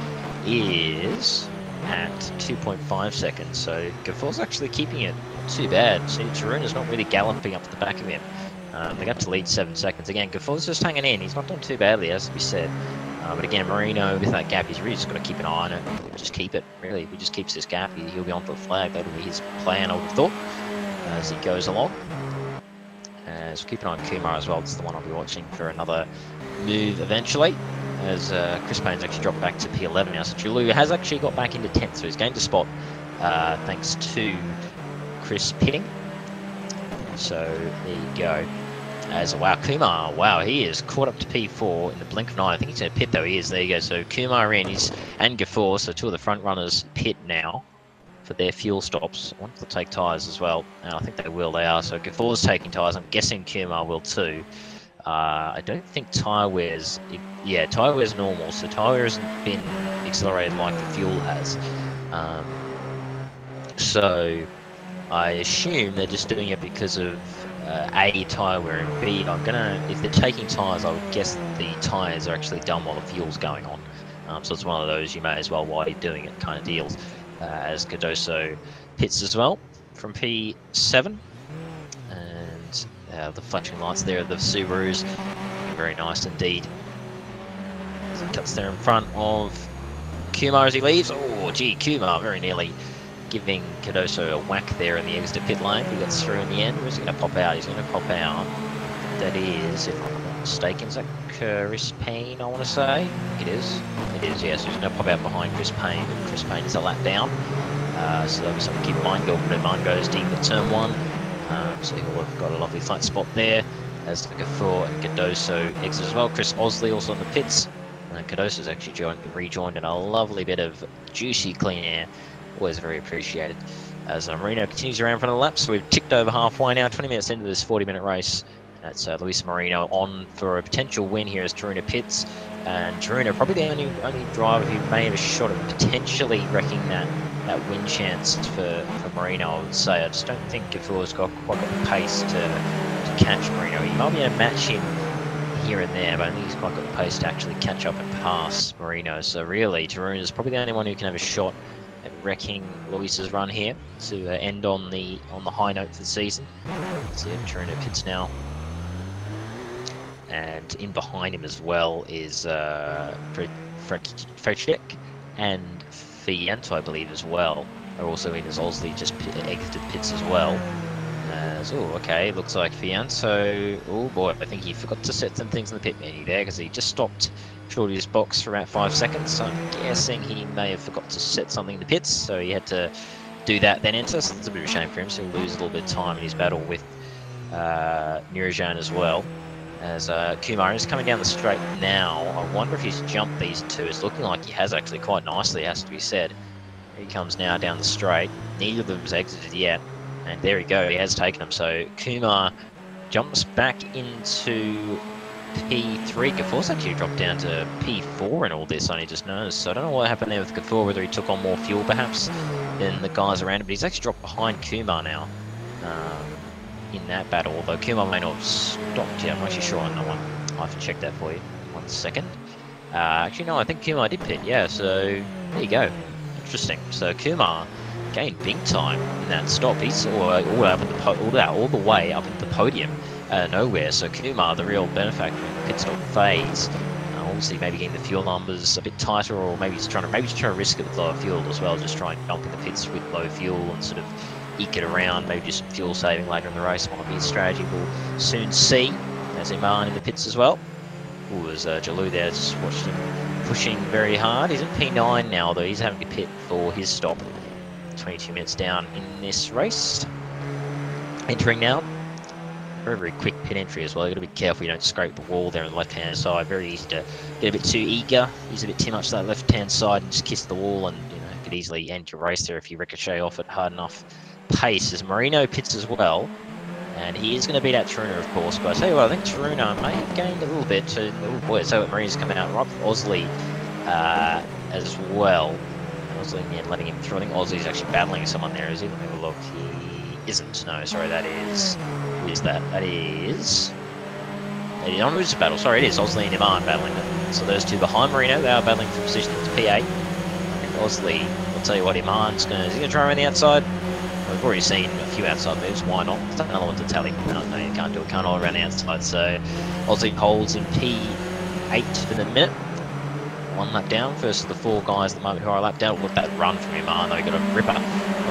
is at 2.5 seconds, so Gafour's actually keeping it not too bad. See, Taruna's not really galloping up to the back of him. They got to lead 7 seconds. Again, Gafour's just hanging in. He's not done too badly, as we said. But again, Marino, with that gap, he's really just got to keep an eye on it. Just keep it, really. If he just keeps this gap, he'll be onto the flag. That'll be his plan, I would have thought, as he goes along. So keep an eye on Kumar as well. It's the one I'll be watching for another move eventually, as Chris Payne's actually dropped back to P11 now. So Jalou has actually got back into 10th, so he's gained a spot thanks to Chris pitting. So there you go. As wow, Kumar, wow, he is caught up to P4 in the blink of an eye. I think he's going to pit, though. He is. There you go. So Kumar in, and Gafour, so 2 of the front runners pit now for their fuel stops. I want to take tyres as well, and I think they will. They are. So Gafour's taking tyres. I'm guessing Kumar will too. I don't think tyre wear's... Yeah, tyre wear's normal, so tyre wear hasn't been accelerated like the fuel has. So I assume they're just doing it because of A, tyre wear, and B, if they're taking tyres, I would guess that the tyres are actually done while the fuel's going on. So it's one of those, you may as well, while you're doing it, kind of deals. As Cardoso pits as well from P7. And the flashing lights there of the Subarus, very nice indeed. So he cuts there in front of Kumar as he leaves. Oh, gee, Kumar very nearly giving Cardoso a whack there in the exit pit lane. He gets through in the end. Where's he going to pop out? He's going to pop out. That is, if I'm not mistaken, is that Chris Payne, I want to say? I think it is. It is, yes. He's going to pop out behind Chris Payne, and Chris Payne is a lap down. So that'll be something to keep in mind. Mine goes deep at turn 1. So he'll have got a lovely flat spot there. As Gafour and Cardoso exit as well. Chris Osley also in the pits. And Cardoso's actually rejoined in a lovely bit of juicy clean air. Always very appreciated. As Marino continues around for the lap, so we've ticked over halfway now, 20 minutes into this 40-minute race. That's Luis Marino on for a potential win here as Taruna pits. And Taruna probably the only driver who may have a shot at potentially wrecking that win chance for Marino, I would say. I just don't think Gafour's got quite got the pace to catch Marino. He might be able to match him here and there, but I think he's quite got the pace to actually catch up and pass Marino. So really, Taruna's probably the only one who can have a shot at wrecking Luis's run here to end on the high note for the season. So yeah, Taruna pits now. And in behind him as well is Frechek and Fiento, I believe, as well. Are also in as Osley just exited pits as well. Okay, looks like Fiento. Oh boy, I think he forgot to set some things in the pit menu there because he just stopped short of his box for about 5 seconds. So I'm guessing he may have forgot to set something in the pits, so he had to do that then enter. So it's a bit of a shame for him, so he'll lose a little bit of time in his battle with Nirajan as well. As Kumar is coming down the straight now. I wonder if he's jumped these two. It's looking like he has actually quite nicely, has to be said. He comes now down the straight. Neither of them's exited yet. And there we go, he has taken them. So Kumar jumps back into P3. Gafour's actually dropped down to P4 in all this, I only just noticed. So I don't know what happened there with Gafour, whether he took on more fuel perhaps than the guys around him. But he's actually dropped behind Kumar now. In that battle, although Kumar may not have stopped yet. I'm actually sure on that one. I'll have to check that for you. 1 second. Actually, no, I think Kumar did pit. Yeah, so there you go. Interesting. So Kumar gained big time in that stop. He's all the way up into the podium nowhere. So Kumar, the real benefactor in the pit stop phase. Obviously, maybe getting the fuel numbers a bit tighter, or maybe he's trying to risk it with lower fuel as well. Just try and jump in the pits with low fuel and sort of eke it around, maybe just fuel saving later in the race. Might be a strategy we'll soon see. There's Iman in the pits as well. Ooh, there's Jalou there, just watched him pushing very hard. He's in P9 now, although he's having to pit for his stop. 22 minutes down in this race. Entering now. Very, very quick pit entry as well. You've got to be careful you don't scrape the wall there on the left-hand side. Very easy to get a bit too eager, use a bit too much to that left-hand side and just kiss the wall, and could easily end your race there if you ricochet off at hard enough pace. As Marino pits as well, and he is going to beat out Taruna, of course. But I tell you what, I think Taruna may have gained a little bit. Oh boy, so Marino's coming out right with Osley as well. Osley in the end letting him through. I think Osley's actually battling someone there. Is he? Let me have a look. He isn't. No, sorry, that is. Who is that? That is. It is on who's battle. Sorry, it is Osley and Iman battling them. So those two behind Marino, they are battling for position to P8. And Osley, I'll tell you what, Iman's going to. Is he going to try around the outside? We've already seen a few outside moves, why not? There's another one to tally. No, you can't do it, can't all around the outside. So Aussie holds in P8 for the minute. 1 lap down, first of the 4 guys at the moment who are a lap down. Look at that run from Iman, though. He got a ripper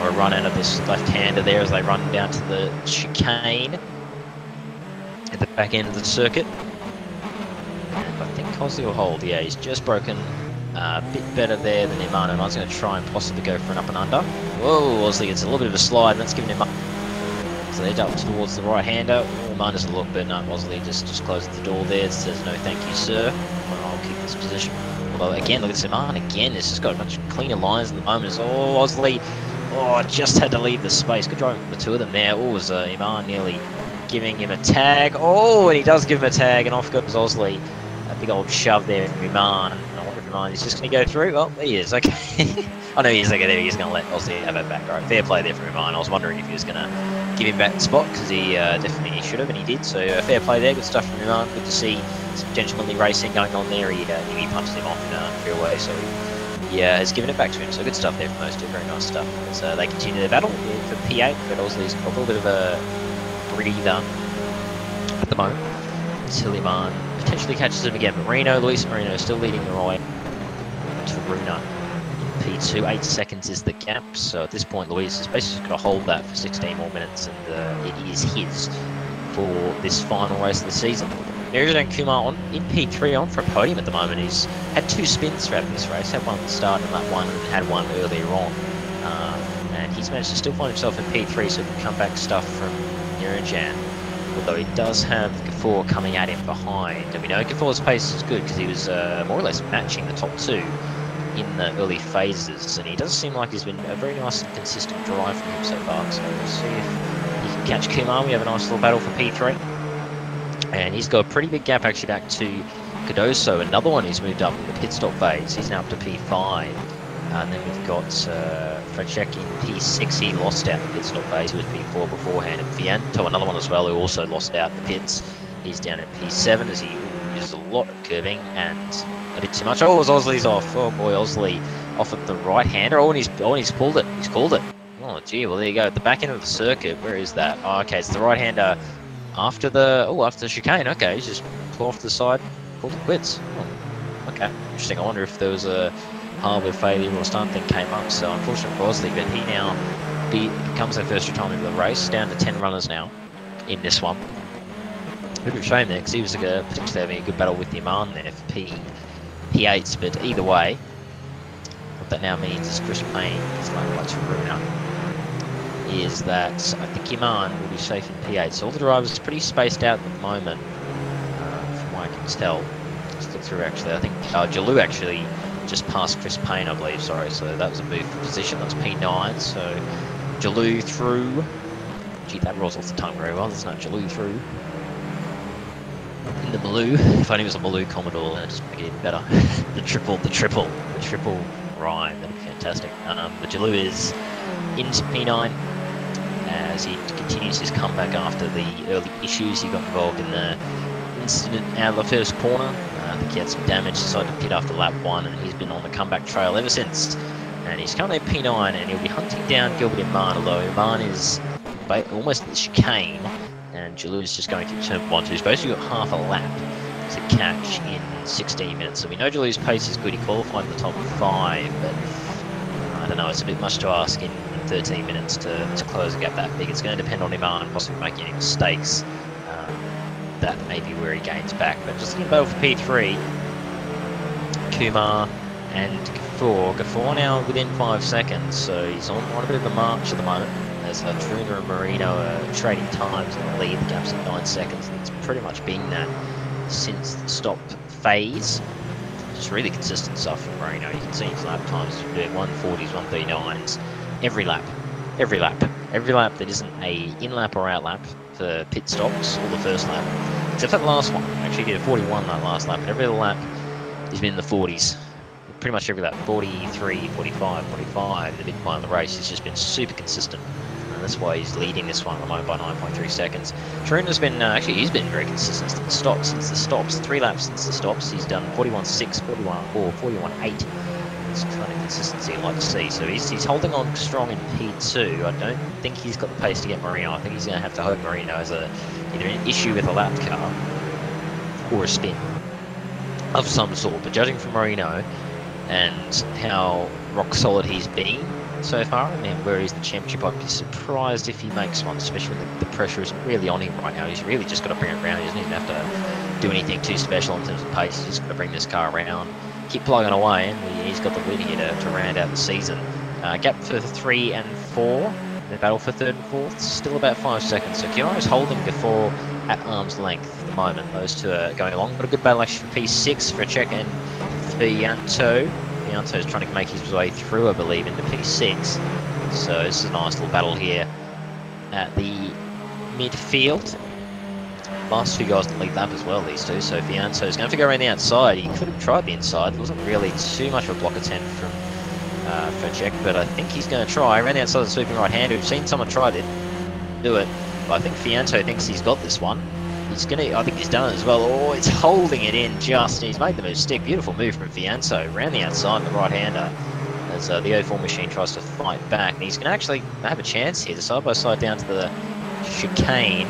or a run out of this left-hander there as they run down to the chicane at the back end of the circuit. And I think Aussie will hold. Yeah, he's just broken. A bit better there than Iman. Iman's going to try and possibly go for an up and under. Whoa, Osley gets a little bit of a slide, and that's giving him up. So they're up towards the right-hander. Iman doesn't look, but no, Osley just closes the door there. It says, no, thank you, sir. I'll keep this position. Although, again, look at this Iman again. It's just got much cleaner lines at the moment. Oh, Osley. Oh, just had to leave the space. Good driving from the two of them there. Oh, was Iman nearly giving him a tag. Oh, and he does give him a tag, and off goes Osley. A big old shove there from Iman. He's just going to go through. Oh, he is. Okay. I know he's okay there. He's going to let Aussie have it back. All right, fair play there from Iman. I was wondering if he was going to give him back the spot because he definitely should have, and he did. So fair play there. Good stuff from Iman. Good to see some gentlemanly racing going on there. He punches him off in a real way, so he has given it back to him. So good stuff there from those two. Very nice stuff. So they continue their battle for P8, but Ausley's got a little bit of a breather at the moment until Iman potentially catches him again. Luis Marino still leading the way. Taruna in P2, 8 seconds is the gap. So at this point, Luis is basically going to hold that for 16 more minutes, and it is his for this final race of the season. Nirajan Kumar in P3 on for a podium at the moment. He's had 2 spins throughout this race. Had one at the start and lap 1, and had one earlier on. And he's managed to still find himself in P3, so he can come back stuff from Nirajan. Although he does have Gafour coming at him behind. And we know Gafour's pace is good because he was more or less matching the top 2 in the early phases. And he does seem like he's been a very nice and consistent drive from him so far. So we'll see if he can catch Kumar. We have a nice little battle for P3. And he's got a pretty big gap actually back to Cardoso. Another one who's moved up in the pit stop phase. He's now up to P5. And then we've got Fracek in P6. He lost out in the pit stop phase. He was P4 beforehand. And Vianto, another one as well, who also lost out in the pits. He's down at P7 as he uses a lot of curving and a bit too much. Oh, it was Osley's off. Oh boy, Osley off at the right-hander. Oh, and he's pulled it. He's called it. Oh, gee, well, there you go. At the back end of the circuit, where is that? Oh, okay, it's the right-hander after the chicane. Okay, he's just pulled off to the side, pulled it quits. Oh, okay, interesting. I wonder if there was a hardware failure or something came up. So unfortunately for Osley, but he now becomes their first retirement of the race. Down to 10 runners now in this one. A bit of a shame there, because he was potentially having a good battle with Yaman there for P8s, but either way, what that now means is Chris Payne is like to Runa, is that I think Yaman will be safe in P8. So all the drivers are pretty spaced out at the moment, from what I can tell. Just look through actually, I think Jalou actually just passed Chris Payne, I believe, sorry, so that was a move for position, that was P9, so Jalou through, gee, that rolls off the tongue very well, there's no Jalou through. In the Maloo, if only it was a Maloo Commodore, that'd just make it even better. the triple rhyme, that'd be fantastic. But Jalou is into P9 as he continues his comeback after the early issues. He got involved in the incident out of the first corner. I think he had some damage, decided to pit after lap 1, and he's been on the comeback trail ever since. And he's currently at P9, and he'll be hunting down Gilbert Iman, although Iman is almost at the chicane. And Jalou is just going through turn 1, so he's basically got half a lap to catch in 16 minutes. So we know Jalou's pace is good. He qualified in the top 5, but I don't know, it's a bit much to ask in 13 minutes to close a gap that big. It's going to depend on Iman possibly making any mistakes. That may be where he gains back. But just looking battle for P3, Kumar and Gafour. Gafour now within 5 seconds, so he's on a bit of a march at the moment. As Truna and Marino are trading times in the lead, the gap's at 9 seconds, and it's pretty much been that since the stop phase. Just really consistent stuff from Marino. You can see his lap times, he's doing 140s, 139s, every lap. Every lap that isn't a in-lap or out-lap for pit stops, or the first lap, except for the last one. Actually he did a 41 that last lap, but every other lap he's been in the 40s. Pretty much every lap, 43, 45, 45, the big part of the race. He's just been super consistent. And that's why he's leading this one at the moment by 9.3 seconds. Truna's been, actually he's been very consistent since the stops, 3 laps since the stops. He's done 41.6, 41.4, 41.8. It's the kind of consistency I like to see. So he's holding on strong in P2. I don't think he's got the pace to get Marino. I think he's going to have to hope Marino has either an issue with a lap car or a spin of some sort. But judging from Marino and how rock solid he's been so far, I mean, where he's the championship, I'd be surprised if he makes one, especially when the pressure isn't really on him right now. He's really just got to bring it around. He doesn't even have to do anything too special in terms of pace. He's just got to bring this car around, keep plugging away, and he's got the lead here to round out the season. Gap for 3 and 4, the battle for 3rd and 4th, still about 5 seconds. So Kira's holding Gafour at arm's length at the moment. Those two are going along. Got a good battle actually for P6 for Fracek and Vianto. Vianto's trying to make his way through, I believe, into P6. So this is a nice little battle here at the midfield. Last few guys in the lead lap as well, these two. So Vianto's going to go around the outside. He could have tried the inside. There wasn't really too much of a block attempt from Fracek, but I think he's going to try. Around the outside of the sweeping right hander. We've seen someone try to do it, but I think Vianto thinks he's got this one. He's gonna, I think he's done it as well. Oh, it's holding it in just. He's made the move stick. Beautiful move from Vianto. Around the outside, the right hander. As the 04 machine tries to fight back. And he's going to actually have a chance here. The side-by-side down to the chicane.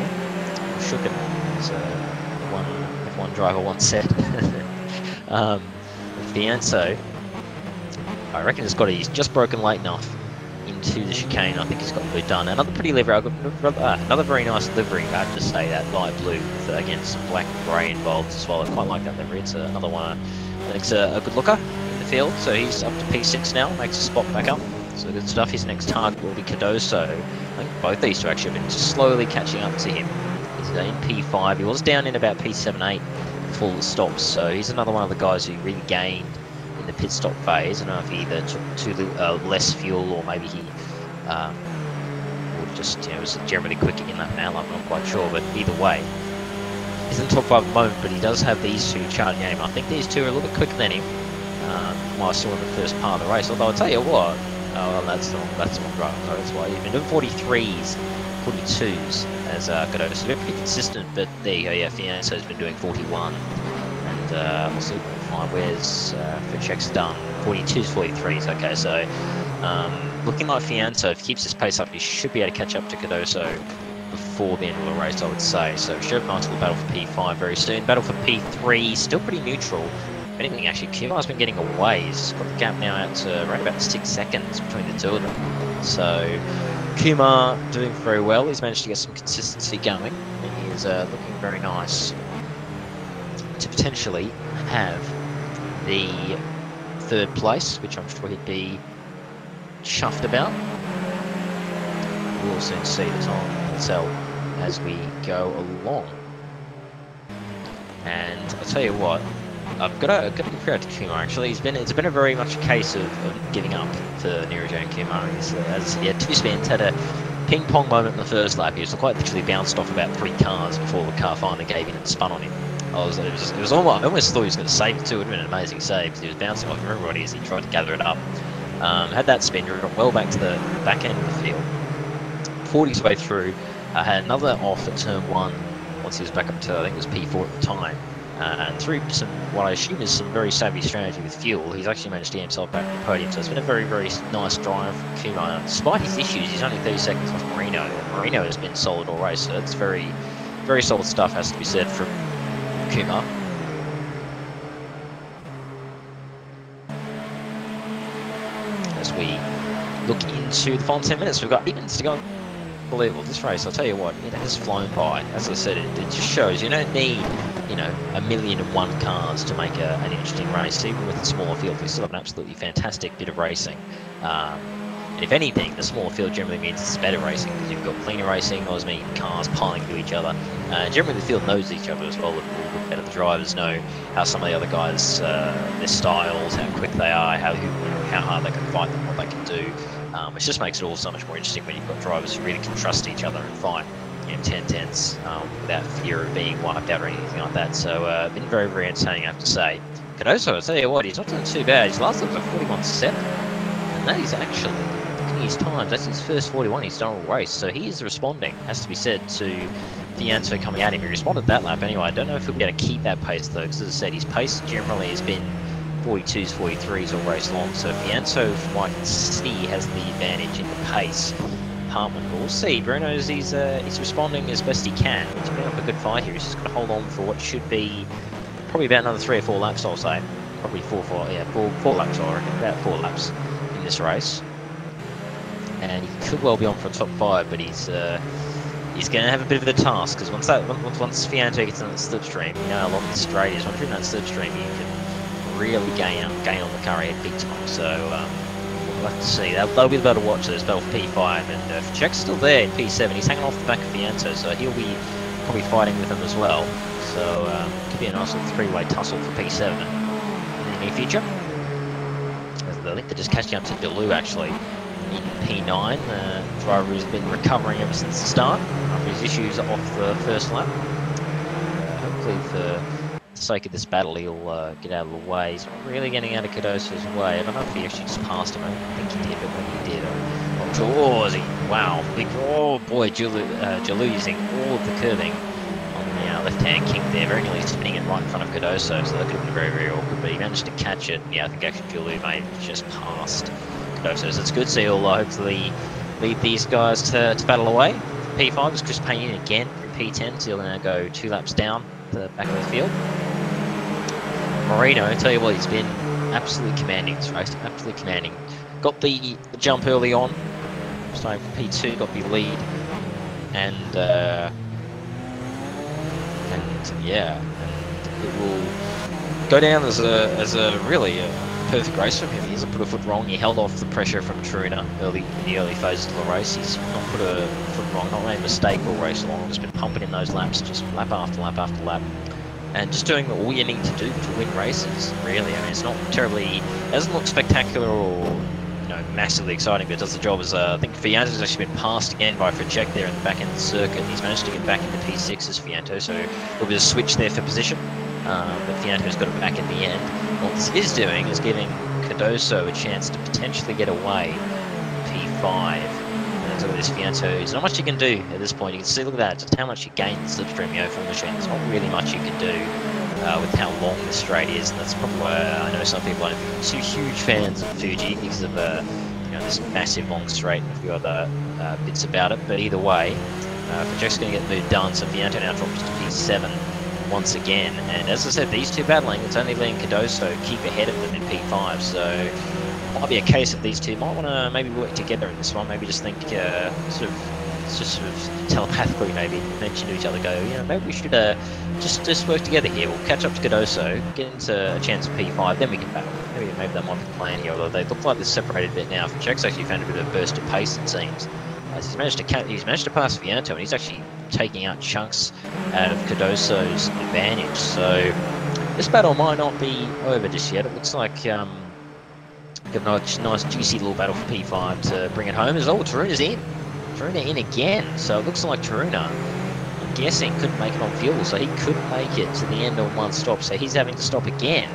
Shooken, as F1 driver once said. Vianto, I reckon he's just broken late enough into the chicane. I think he's got blue done. Another pretty livery. I've got another very nice livery. I have to say that light blue with again some black and grey involved as well. I quite like that livery. It's another one. I think it's a good looker in the field. So he's up to P6 now. Makes a spot back up. So good stuff. His next target will be Cardoso. I think both these two actually have been just slowly catching up to him. He's in P5. He was down in about P7-8 before the stops. So he's another one of the guys who really gained in the pit stop phase. I don't know if he either took less fuel or maybe he or just was generally quicker in that now. I'm not quite sure, but either way, He's in the top 5 at the moment, but he does have these two charging aim. I think these two are a little bit quicker than him. I saw in the first part of the race. Although I'll tell you what, well, that's not right. So that's why you've been doing 43s, 42s as Godot. So they're pretty consistent. But there you go. Yeah, Fianzo's been doing 41, and we'll see what we find. Where's FUJI's done 42s, 43s. Okay, so looking like Fianzo, if he keeps his pace up, he should be able to catch up to Cardoso before the end of the race, I would say. So should have gone to the battle for P5 very soon. Battle for P3, still pretty neutral. If anything, actually, Kumar's been getting away. He's got the gap now out to around about 6 seconds between the two of them. So Kumar doing very well. He's managed to get some consistency going. And he is looking very nice to potentially have the 3rd place, which I'm sure he'd be chuffed about. We'll soon see the time itself as we go along. And I'll tell you what, I've got to give credit to Kumar. Actually, it's been a very much a case of giving up for Neeraj Kumar. As two spins, had a ping pong moment in the first lap. He was quite literally bounced off about 3 cars before the car finally gave in and spun on him. It was almost, I almost thought he was going to save it too. It would have been an amazing save because he was bouncing off everybody as he tried to gather it up. Had that spin, got well back to the back end of the field. 40 his way through. Had another off at turn 1 once he was back up to, I think it was P4 at the time. And through some, what I assume is some very savvy strategy with fuel, he's actually managed to get himself back to the podium. So it's been a very, very nice drive from Kumar. Despite his issues, he's only 30 seconds off Marino. Marino has been solid all race, so it's very, very solid stuff, has to be said, from Kumar. As we look into the final 10 minutes, we've got 8 minutes to go. Unbelievable, this race, I'll tell you what, it has flown by. As I said, it just shows you don't need, you know, 1,000,001 cars to make an interesting race. Even with the smaller field, we still have an absolutely fantastic bit of racing. And if anything, the smaller field generally means it's better racing because you've got cleaner racing, or mean cars piling into each other. Generally, the field knows each other as well. The drivers know how some of the other guys, their styles, how quick they are, how hard they can fight them, what they can do. Which just makes it all so much more interesting when you've got drivers who really can trust each other and fight, you know, 10-10s without fear of being wiped out or anything like that. So, been very, very entertaining, I have to say. Cardoso, I'll tell you what, he's not doing too bad. His last lap was a 41.7, and that is actually, looking at his times, that's his first 41 he's done all race. So he is responding, has to be said, to Fianzo coming at him. He responded that lap anyway. I don't know if he'll be able to keep that pace though, because as I said, his pace generally has been 42s, 43s all race long, so Fianzo, from what I can see, has the advantage in the pace department. But we'll see. Bruno's he's responding as best he can. He's putting up a good fight here. He's just got to hold on for what should be probably about another 3 or 4 laps, I'll say. Probably 4 laps, I reckon. About 4 laps in this race. And he could well be on for a top 5, but he's going to have a bit of a task, because once Fianzo gets on the slipstream, you know, a lot of the straight is, once you're in that slipstream, you can really gain on the car ahead big time. So we'll have to see. They'll be able to watch this battle for P5, and FUJI's still there in P7. He's hanging off the back of Fianzo, so he'll be probably fighting with him as well. So could be a nice little 3-way tussle for P7 in the near future. I think they're just catching up to Delou actually in P9. The driver has been recovering ever since the start after his issues off the first lap. Hopefully for the sake of this battle, he'll get out of the way. He's not really getting out of Cardoso's way. I don't know if he actually just passed him. I think he did, but when he did, I'm not sure. Oh, is he? Wow. Big, oh boy, Jalou using all of the curving on the left-hand kick there, very nearly spinning it right in front of Cardoso, so that could have been very, very awkward, but he managed to catch it. Yeah, I think actually Jalou may have just passed Cardoso, so it's good. So he'll hopefully lead these guys to battle away. P5 is Chris Payne again in P10, so he'll now go 2 laps down the back of the field. Marino, I tell you what, he's been absolutely commanding this race, absolutely commanding. Got the jump early on, starting from P2, got the lead, and yeah, and it will go down as a really perfect race from him. He hasn't put a foot wrong. He held off the pressure from Truna in the early phases of the race. He's not put a foot wrong, not made a mistake all race long. Just been pumping in those laps, just lap after lap after lap, and just doing all you need to do to win races. Really, I mean, it's not terribly, it doesn't look spectacular or massively exciting, but it does the job as I think Fianto's actually been passed again by Frechek there in the back end of the circuit. He's managed to get back into P6 as Fianto, so a little bit of switch there for position, but Fianto's got it back in the end. What this is doing is giving Cardoso a chance to potentially get away P5. And look at this Fianto, there's not much you can do at this point. You can see, look at that, just how much you gain the slipstream O4 machine. There's not really much you can do with how long the straight is, and that's probably why I know some people aren't too huge fans of Fuji because of this massive long straight and a few other bits about it. But either way, Frechek's going to get moved down, so Fianto now drops to P7 once again. And as I said, these two battling, it's only letting Cardoso keep ahead of them in P5, so it might be a case of these two might want to maybe work together in this one, maybe just think sort of telepathically maybe mention to each other, go, maybe we should just work together here. We'll catch up to Cardoso, get into a chance of P5, then we can battle. Maybe that might be the plan here, although they look like they're separated a bit now. Frechek's actually found a bit of a burst of pace, it seems. As he's managed to pass Fianto, and he's actually taking out chunks out of Cardoso's advantage. So this battle might not be over just yet. It looks like got a nice juicy little battle for P5 to bring it home. As Taruna's in. Taruna in again, so it looks like Taruna, I'm guessing, couldn't make it on fuel, so he couldn't make it to the end on one stop, so he's having to stop again.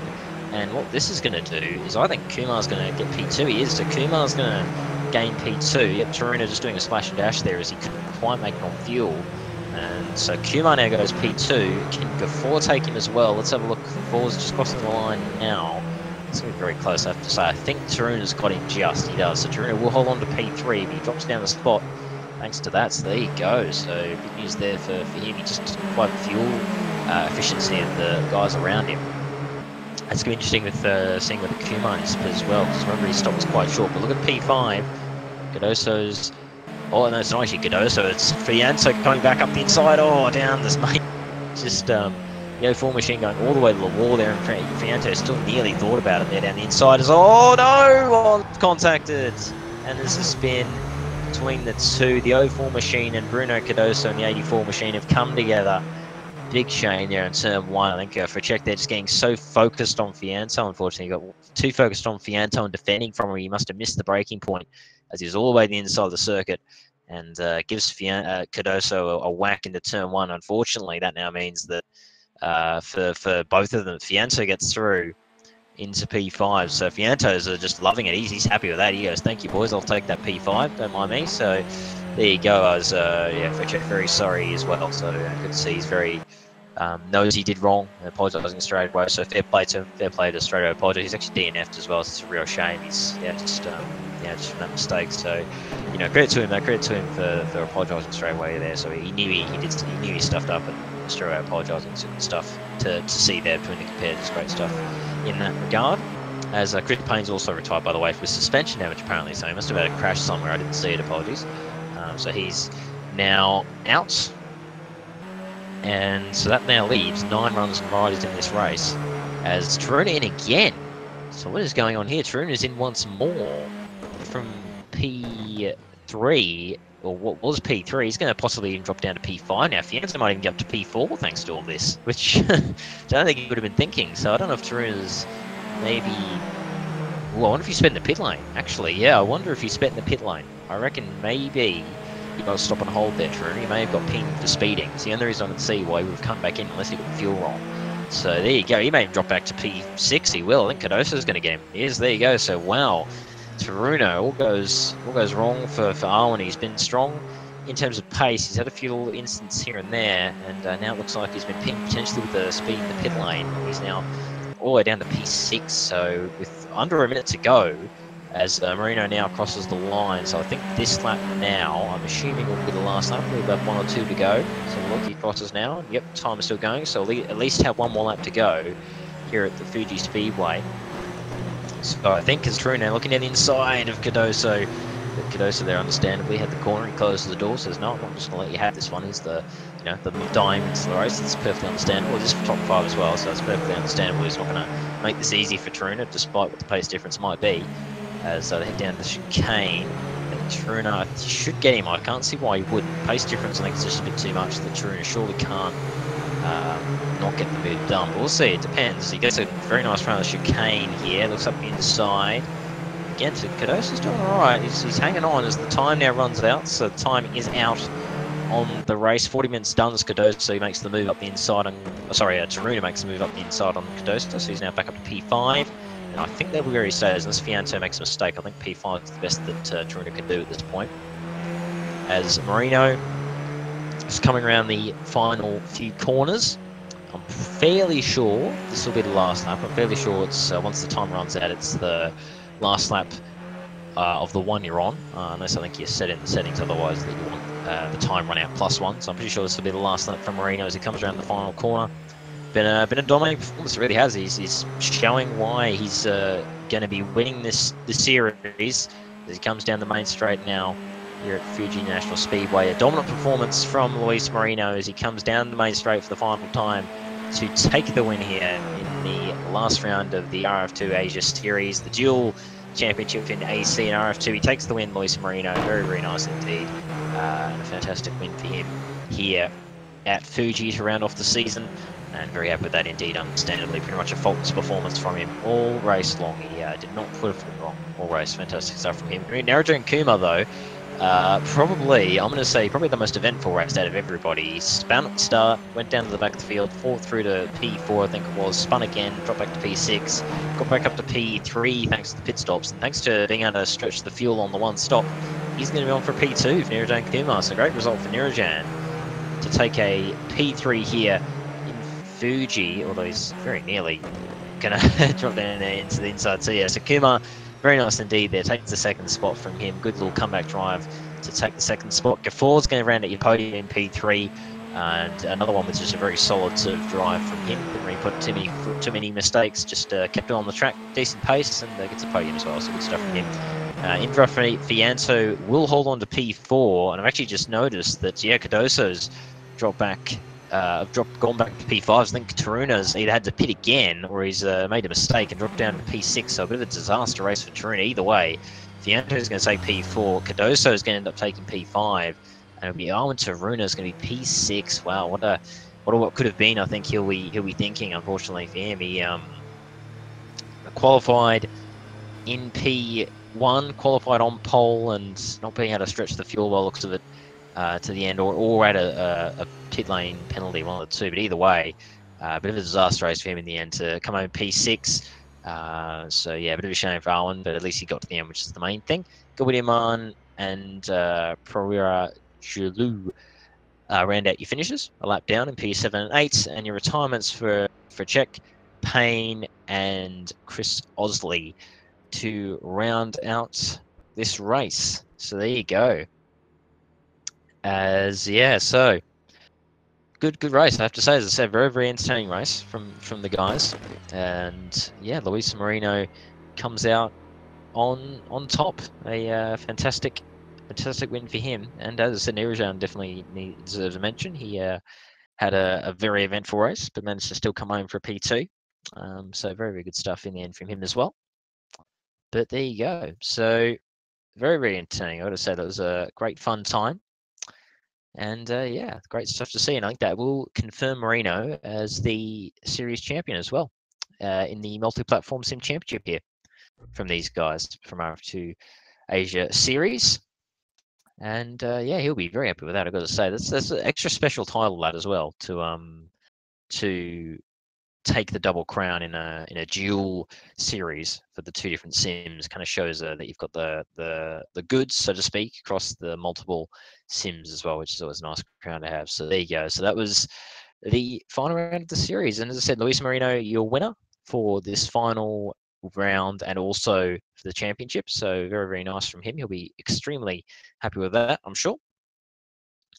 And what this is going to do is I think Kumar's going to get P2, he is, so Kumar's going to gain P2, yep, Taruna just doing a splash and dash there as he couldn't quite make it on fuel. And so Kumar now goes P2, can Gafor take him as well? Let's have a look, Gafor's just crossing the line now. It's going to be very close, I have to say. I think Taruna's got him just, he does, so Taruna will hold on to P3, but he drops down the spot thanks to that, so there you go. So good news there for him. He just doesn't quite fuel efficiency of the guys around him. It's going to be interesting with seeing where the Kumar is as well, because remember his stop was quite short. But look at P5, Cardoso's, oh no, it's not actually Cardoso, it's Fianto coming back up the inside, oh down this mate. Just the O4 machine going all the way to the wall there, and Fianto still nearly thought about it there down the inside. As oh no, contacted, and there's a spin between the two. The O4 machine and Bruno Cardoso and the 84 machine have come together. Big shame there in turn one. I think Frechek there just getting so focused on Fianto. Unfortunately, he got too focused on Fianto and defending from him. He must have missed the breaking point as he was all the way to the inside of the circuit, and gives Cardoso a whack into turn one. Unfortunately, that now means that for both of them, Fianto gets through into P5, so Fianto's are just loving it. He's happy with that. He goes, thank you boys, I'll take that P5, don't mind me. So there you go. I was Frechek very sorry as well, so I could see he's very knows he did wrong and apologising straight away, so fair play to him, fair play to straight away apologise. He's actually DNF'd as well, so it's a real shame. He's just from that mistake, so credit to him for apologising straight away there. So he knew he stuffed up, and straight away apologising is good stuff to see there between the competitors. Great stuff in that regard. As Chris Payne's also retired, by the way, with suspension damage apparently, so he must have had a crash somewhere. I didn't see it, apologies. So he's now out, and so that now leaves 9 runners and riders in this race, as Taruna in again. So what is going on here? Taruna's in once more from P3, or what was P3. He's going to possibly even drop down to P5 now. Fianto might even get up to P4 thanks to all this, which I don't think he would have been thinking. So I don't know if Taruna's maybe... Well, I wonder if he's spent in the pit lane, actually. Yeah, I wonder if he's spent in the pit lane. I reckon maybe he got to stop and hold there, Taruna. He may have got pinged for speeding. It's the only reason I can see why he would have come back in unless he got the fuel wrong. So there you go. He may drop back to P6. He will. I think Cardoso's going to get him. Yes, there you go. So wow, Taruna, all goes wrong for Arwen. He's been strong in terms of pace. He's had a few little instances here and there, and now it looks like he's been pinged potentially with the speed in the pit lane. He's now all the way down to P6. So with under a minute to go, as Marino now crosses the line. So I think this lap now, I'm assuming will be the last lap, probably about 1 or 2 to go. So look, he crosses now. Yep, time is still going, so at least have 1 more lap to go here at the Fuji Speedway. So I think as True now looking at the inside of Cardoso. But Cardoso there understandably had the corner, he closes the door, says no, I'm just going to let you have this one. He's the the diamonds of the race. It's perfectly understandable. This is for top 5 as well, so it's perfectly understandable. He's not going to make this easy for Taruna, despite what the pace difference might be. As they head down the chicane, and Taruna should get him. I can't see why he wouldn't. Pace difference, I think, is just a bit too much that Taruna surely can't not get the move done. But we'll see. It depends. He gets a very nice front of the chicane here. Looks up the inside. again, so Cardoso's doing all right. He's hanging on as the time now runs out. So the time is out on the race. 40 minutes done as Cardoso makes the move up the inside. Taruna makes the move up the inside on Cardoso, so he's now back up to P5. And I think that'll be where he stays, unless Fianto makes a mistake. I think P5 is the best that Taruna can do at this point. As Marino is coming around the final few corners. I'm fairly sure this will be the last lap. I'm fairly sure it's once the time runs out, it's the last lap of the one you're on, unless I think you set in the settings otherwise that you want the time run out +1. So I'm pretty sure this will be the last lap from Marino as he comes around the final corner. Been a dominating performance, it really has. He's showing why he's going to be winning the series as he comes down the main straight now here at Fuji National Speedway. A dominant performance from Luis Marino as he comes down the main straight for the final time to take the win here in the last round of the RF2 Asia Series, the dual championship in AC and RF2. He takes the win, Luis Marino. Very, very nice indeed. And a fantastic win for him here at Fuji to round off the season. And very happy with that indeed, understandably. Pretty much a faultless performance from him all race long. He did not put a foot wrong all race. Fantastic stuff from him. Narajun Kumar, though, probably, I'm going to say, probably the most eventful race out of everybody. He spun at the start, went down to the back of the field, fought through to P4, I think it was, spun again, dropped back to P6, got back up to P3 thanks to the pit stops, and thanks to being able to stretch the fuel on the one stop, he's going to be on for P2 for Nirajan Kumar. So great result for Nirajan to take a P3 here in Fuji, although he's very nearly going to drop down there into the inside. So yeah, so Kumar, very nice indeed there. Takes the second spot from him. Good little comeback drive to take the second spot. Gaffor's going to round at your podium in P3. And another one was just a very solid sort of drive from him. Didn't really put too many mistakes. Just kept it on the track. Decent pace and gets a podium as well. So good stuff from him. Indra Fianto will hold on to P4. And I've actually just noticed that, yeah, Cardoso's dropped back. Gone back to P5. I think Taruna's either had to pit again or he's made a mistake and dropped down to P6. So a bit of a disaster race for Taruna. Either way, Fianto's going to take P4. Cardoso's going to end up taking P5. And it'll be Arwen Taruna's going to be P6. Wow, what could have been. I think he'll be thinking. Unfortunately for him, he qualified in P1, qualified on pole, and not being able to stretch the fuel by the looks of it to the end, or at a pit lane penalty, one of the two. But either way, a bit of a disaster race for him in the end to come home P6. So yeah, a bit of a shame for Arwen, but at least he got to the end, which is the main thing. Gawadiaman and Pereira Julu round out your finishes, a lap down in P7 and 8, and your retirements for Czech, Payne, and Chris Osley to round out this race. So there you go. So good race, I have to say. As I said, very, very entertaining race from the guys. And yeah, Luis Marino comes out on top. A fantastic win for him. And as I said, Nirajan definitely deserves a mention. He had a very eventful race, but managed to still come home for a P2. So very, very good stuff in the end from him as well. But there you go. So very, very entertaining. I got to say that was a great fun time. And yeah, great stuff to see. And I think that will confirm Marino as the series champion as well in the multi-platform sim championship here from these guys from RF2 Asia series. And yeah, he'll be very happy with that. I've got to say that's an extra special title, that as well, to take the double crown in a dual series for the two different sims. Kind of shows that you've got the goods, so to speak, across the multiple sims as well, which is always a nice crown to have. So there you go. So that was the final round of the series, and as I said, Luis Marino, your winner for this final round and also for the championship. So very, very nice from him. He'll be extremely happy with that, I'm sure.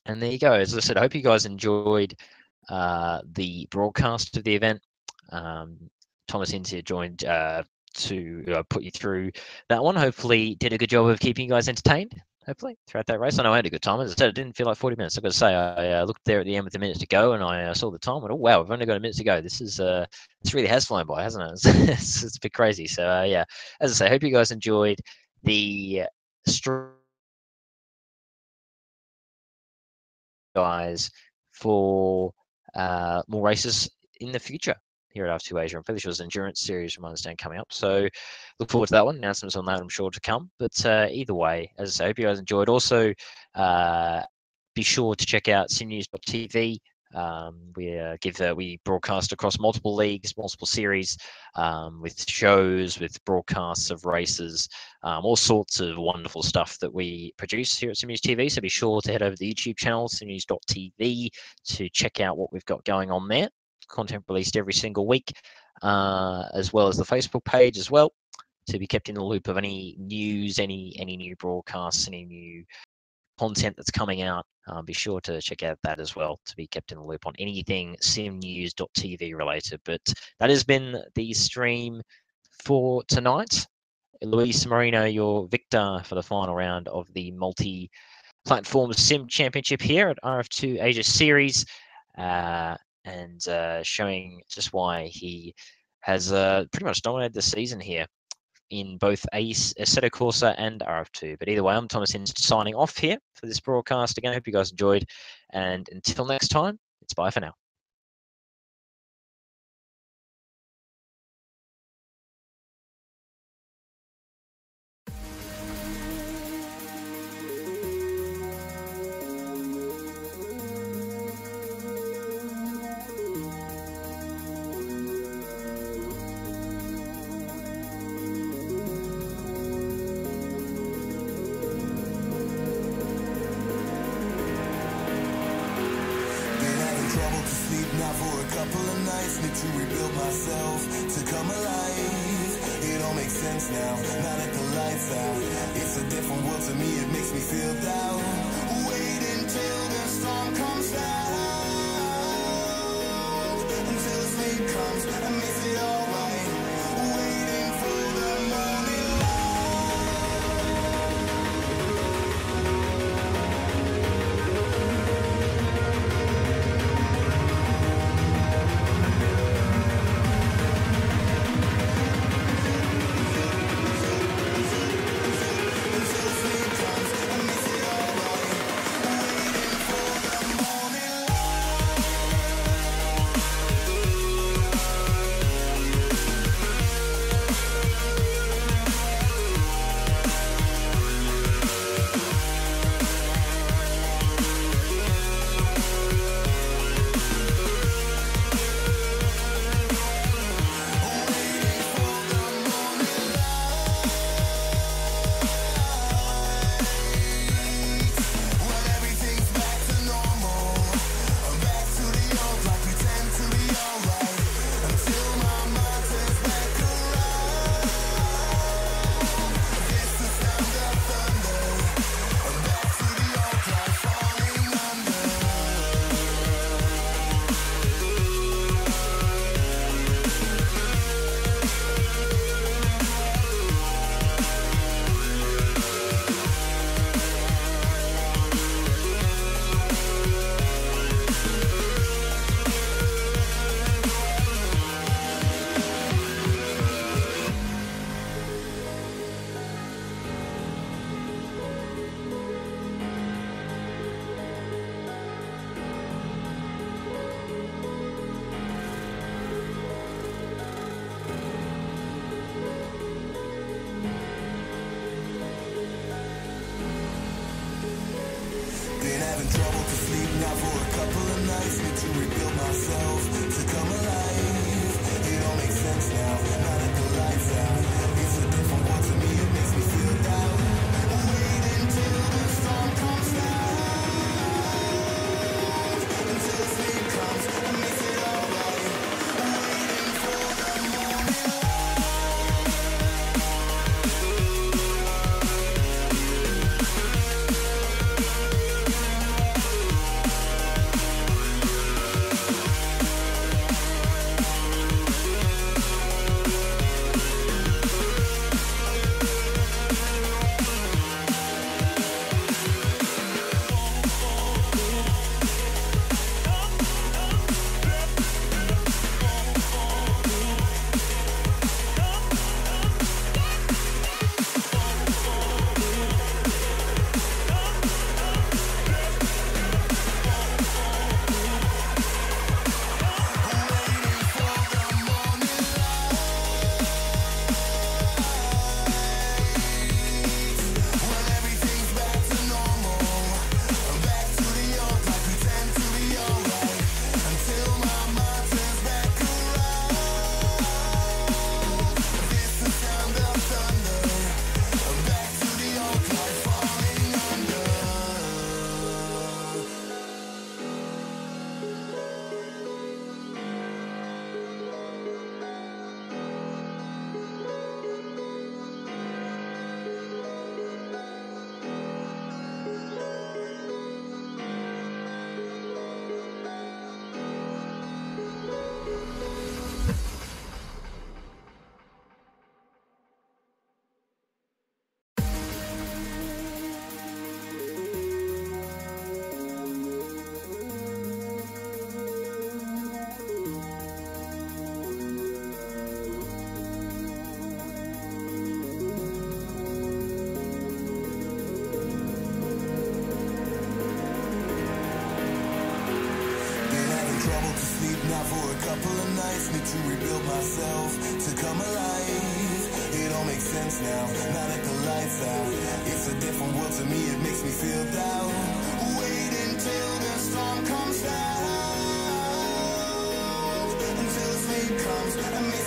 And there you go. As I said, I hope you guys enjoyed the broadcast of the event. Thomas Insia joined to put you through that one. Hopefully did a good job of keeping you guys entertained, hopefully, throughout that race. I know I had a good time. As I said, it didn't feel like 40 minutes. I've got to say, I looked there at the end with a minute to go, and I saw the time, and oh, wow, we've only got a minute to go. This really has flown by, hasn't it? It's a bit crazy. So, yeah, as I say, I hope you guys enjoyed the guys for more races in the future here at RF2 Asia. I'm fairly sure there's an endurance series, from my understanding, coming up. So look forward to that one. Announcements on that, I'm sure, to come. But either way, as I say, I hope you guys enjoyed. Also, be sure to check out simnews.tv. We broadcast across multiple leagues, multiple series, with shows, with broadcasts of races, all sorts of wonderful stuff that we produce here at SimNews TV. So be sure to head over to the YouTube channel, simnews.tv, to check out what we've got going on there. Content released every single week, as well as the Facebook page as well, to be kept in the loop of any news, any new broadcasts, any new content that's coming out. Be sure to check out that as well, to be kept in the loop on anything simnews.tv related. But that has been the stream for tonight. Luis Marino, your victor for the final round of the multi-platform sim championship here at RF2 Asia Series, and showing just why he has pretty much dominated the season here in both Assetto Corsa and RF2. But either way, I'm Thomas Inns signing off here for this broadcast. Again, I hope you guys enjoyed. And until next time, it's bye for now. Now for a couple of nights, need to rebuild myself to come alive. It all makes sense now, now that the lights out. It's a different world to me, it makes me feel down. Wait until the storm comes out, until the sleep comes and makes it alright. Waiting for the morning light. need to rebuild myself to come alive. It all makes sense now, now that the lights out. It's a different world to me, it makes me feel down. Wait until the storm comes down, until the sleep comes and makes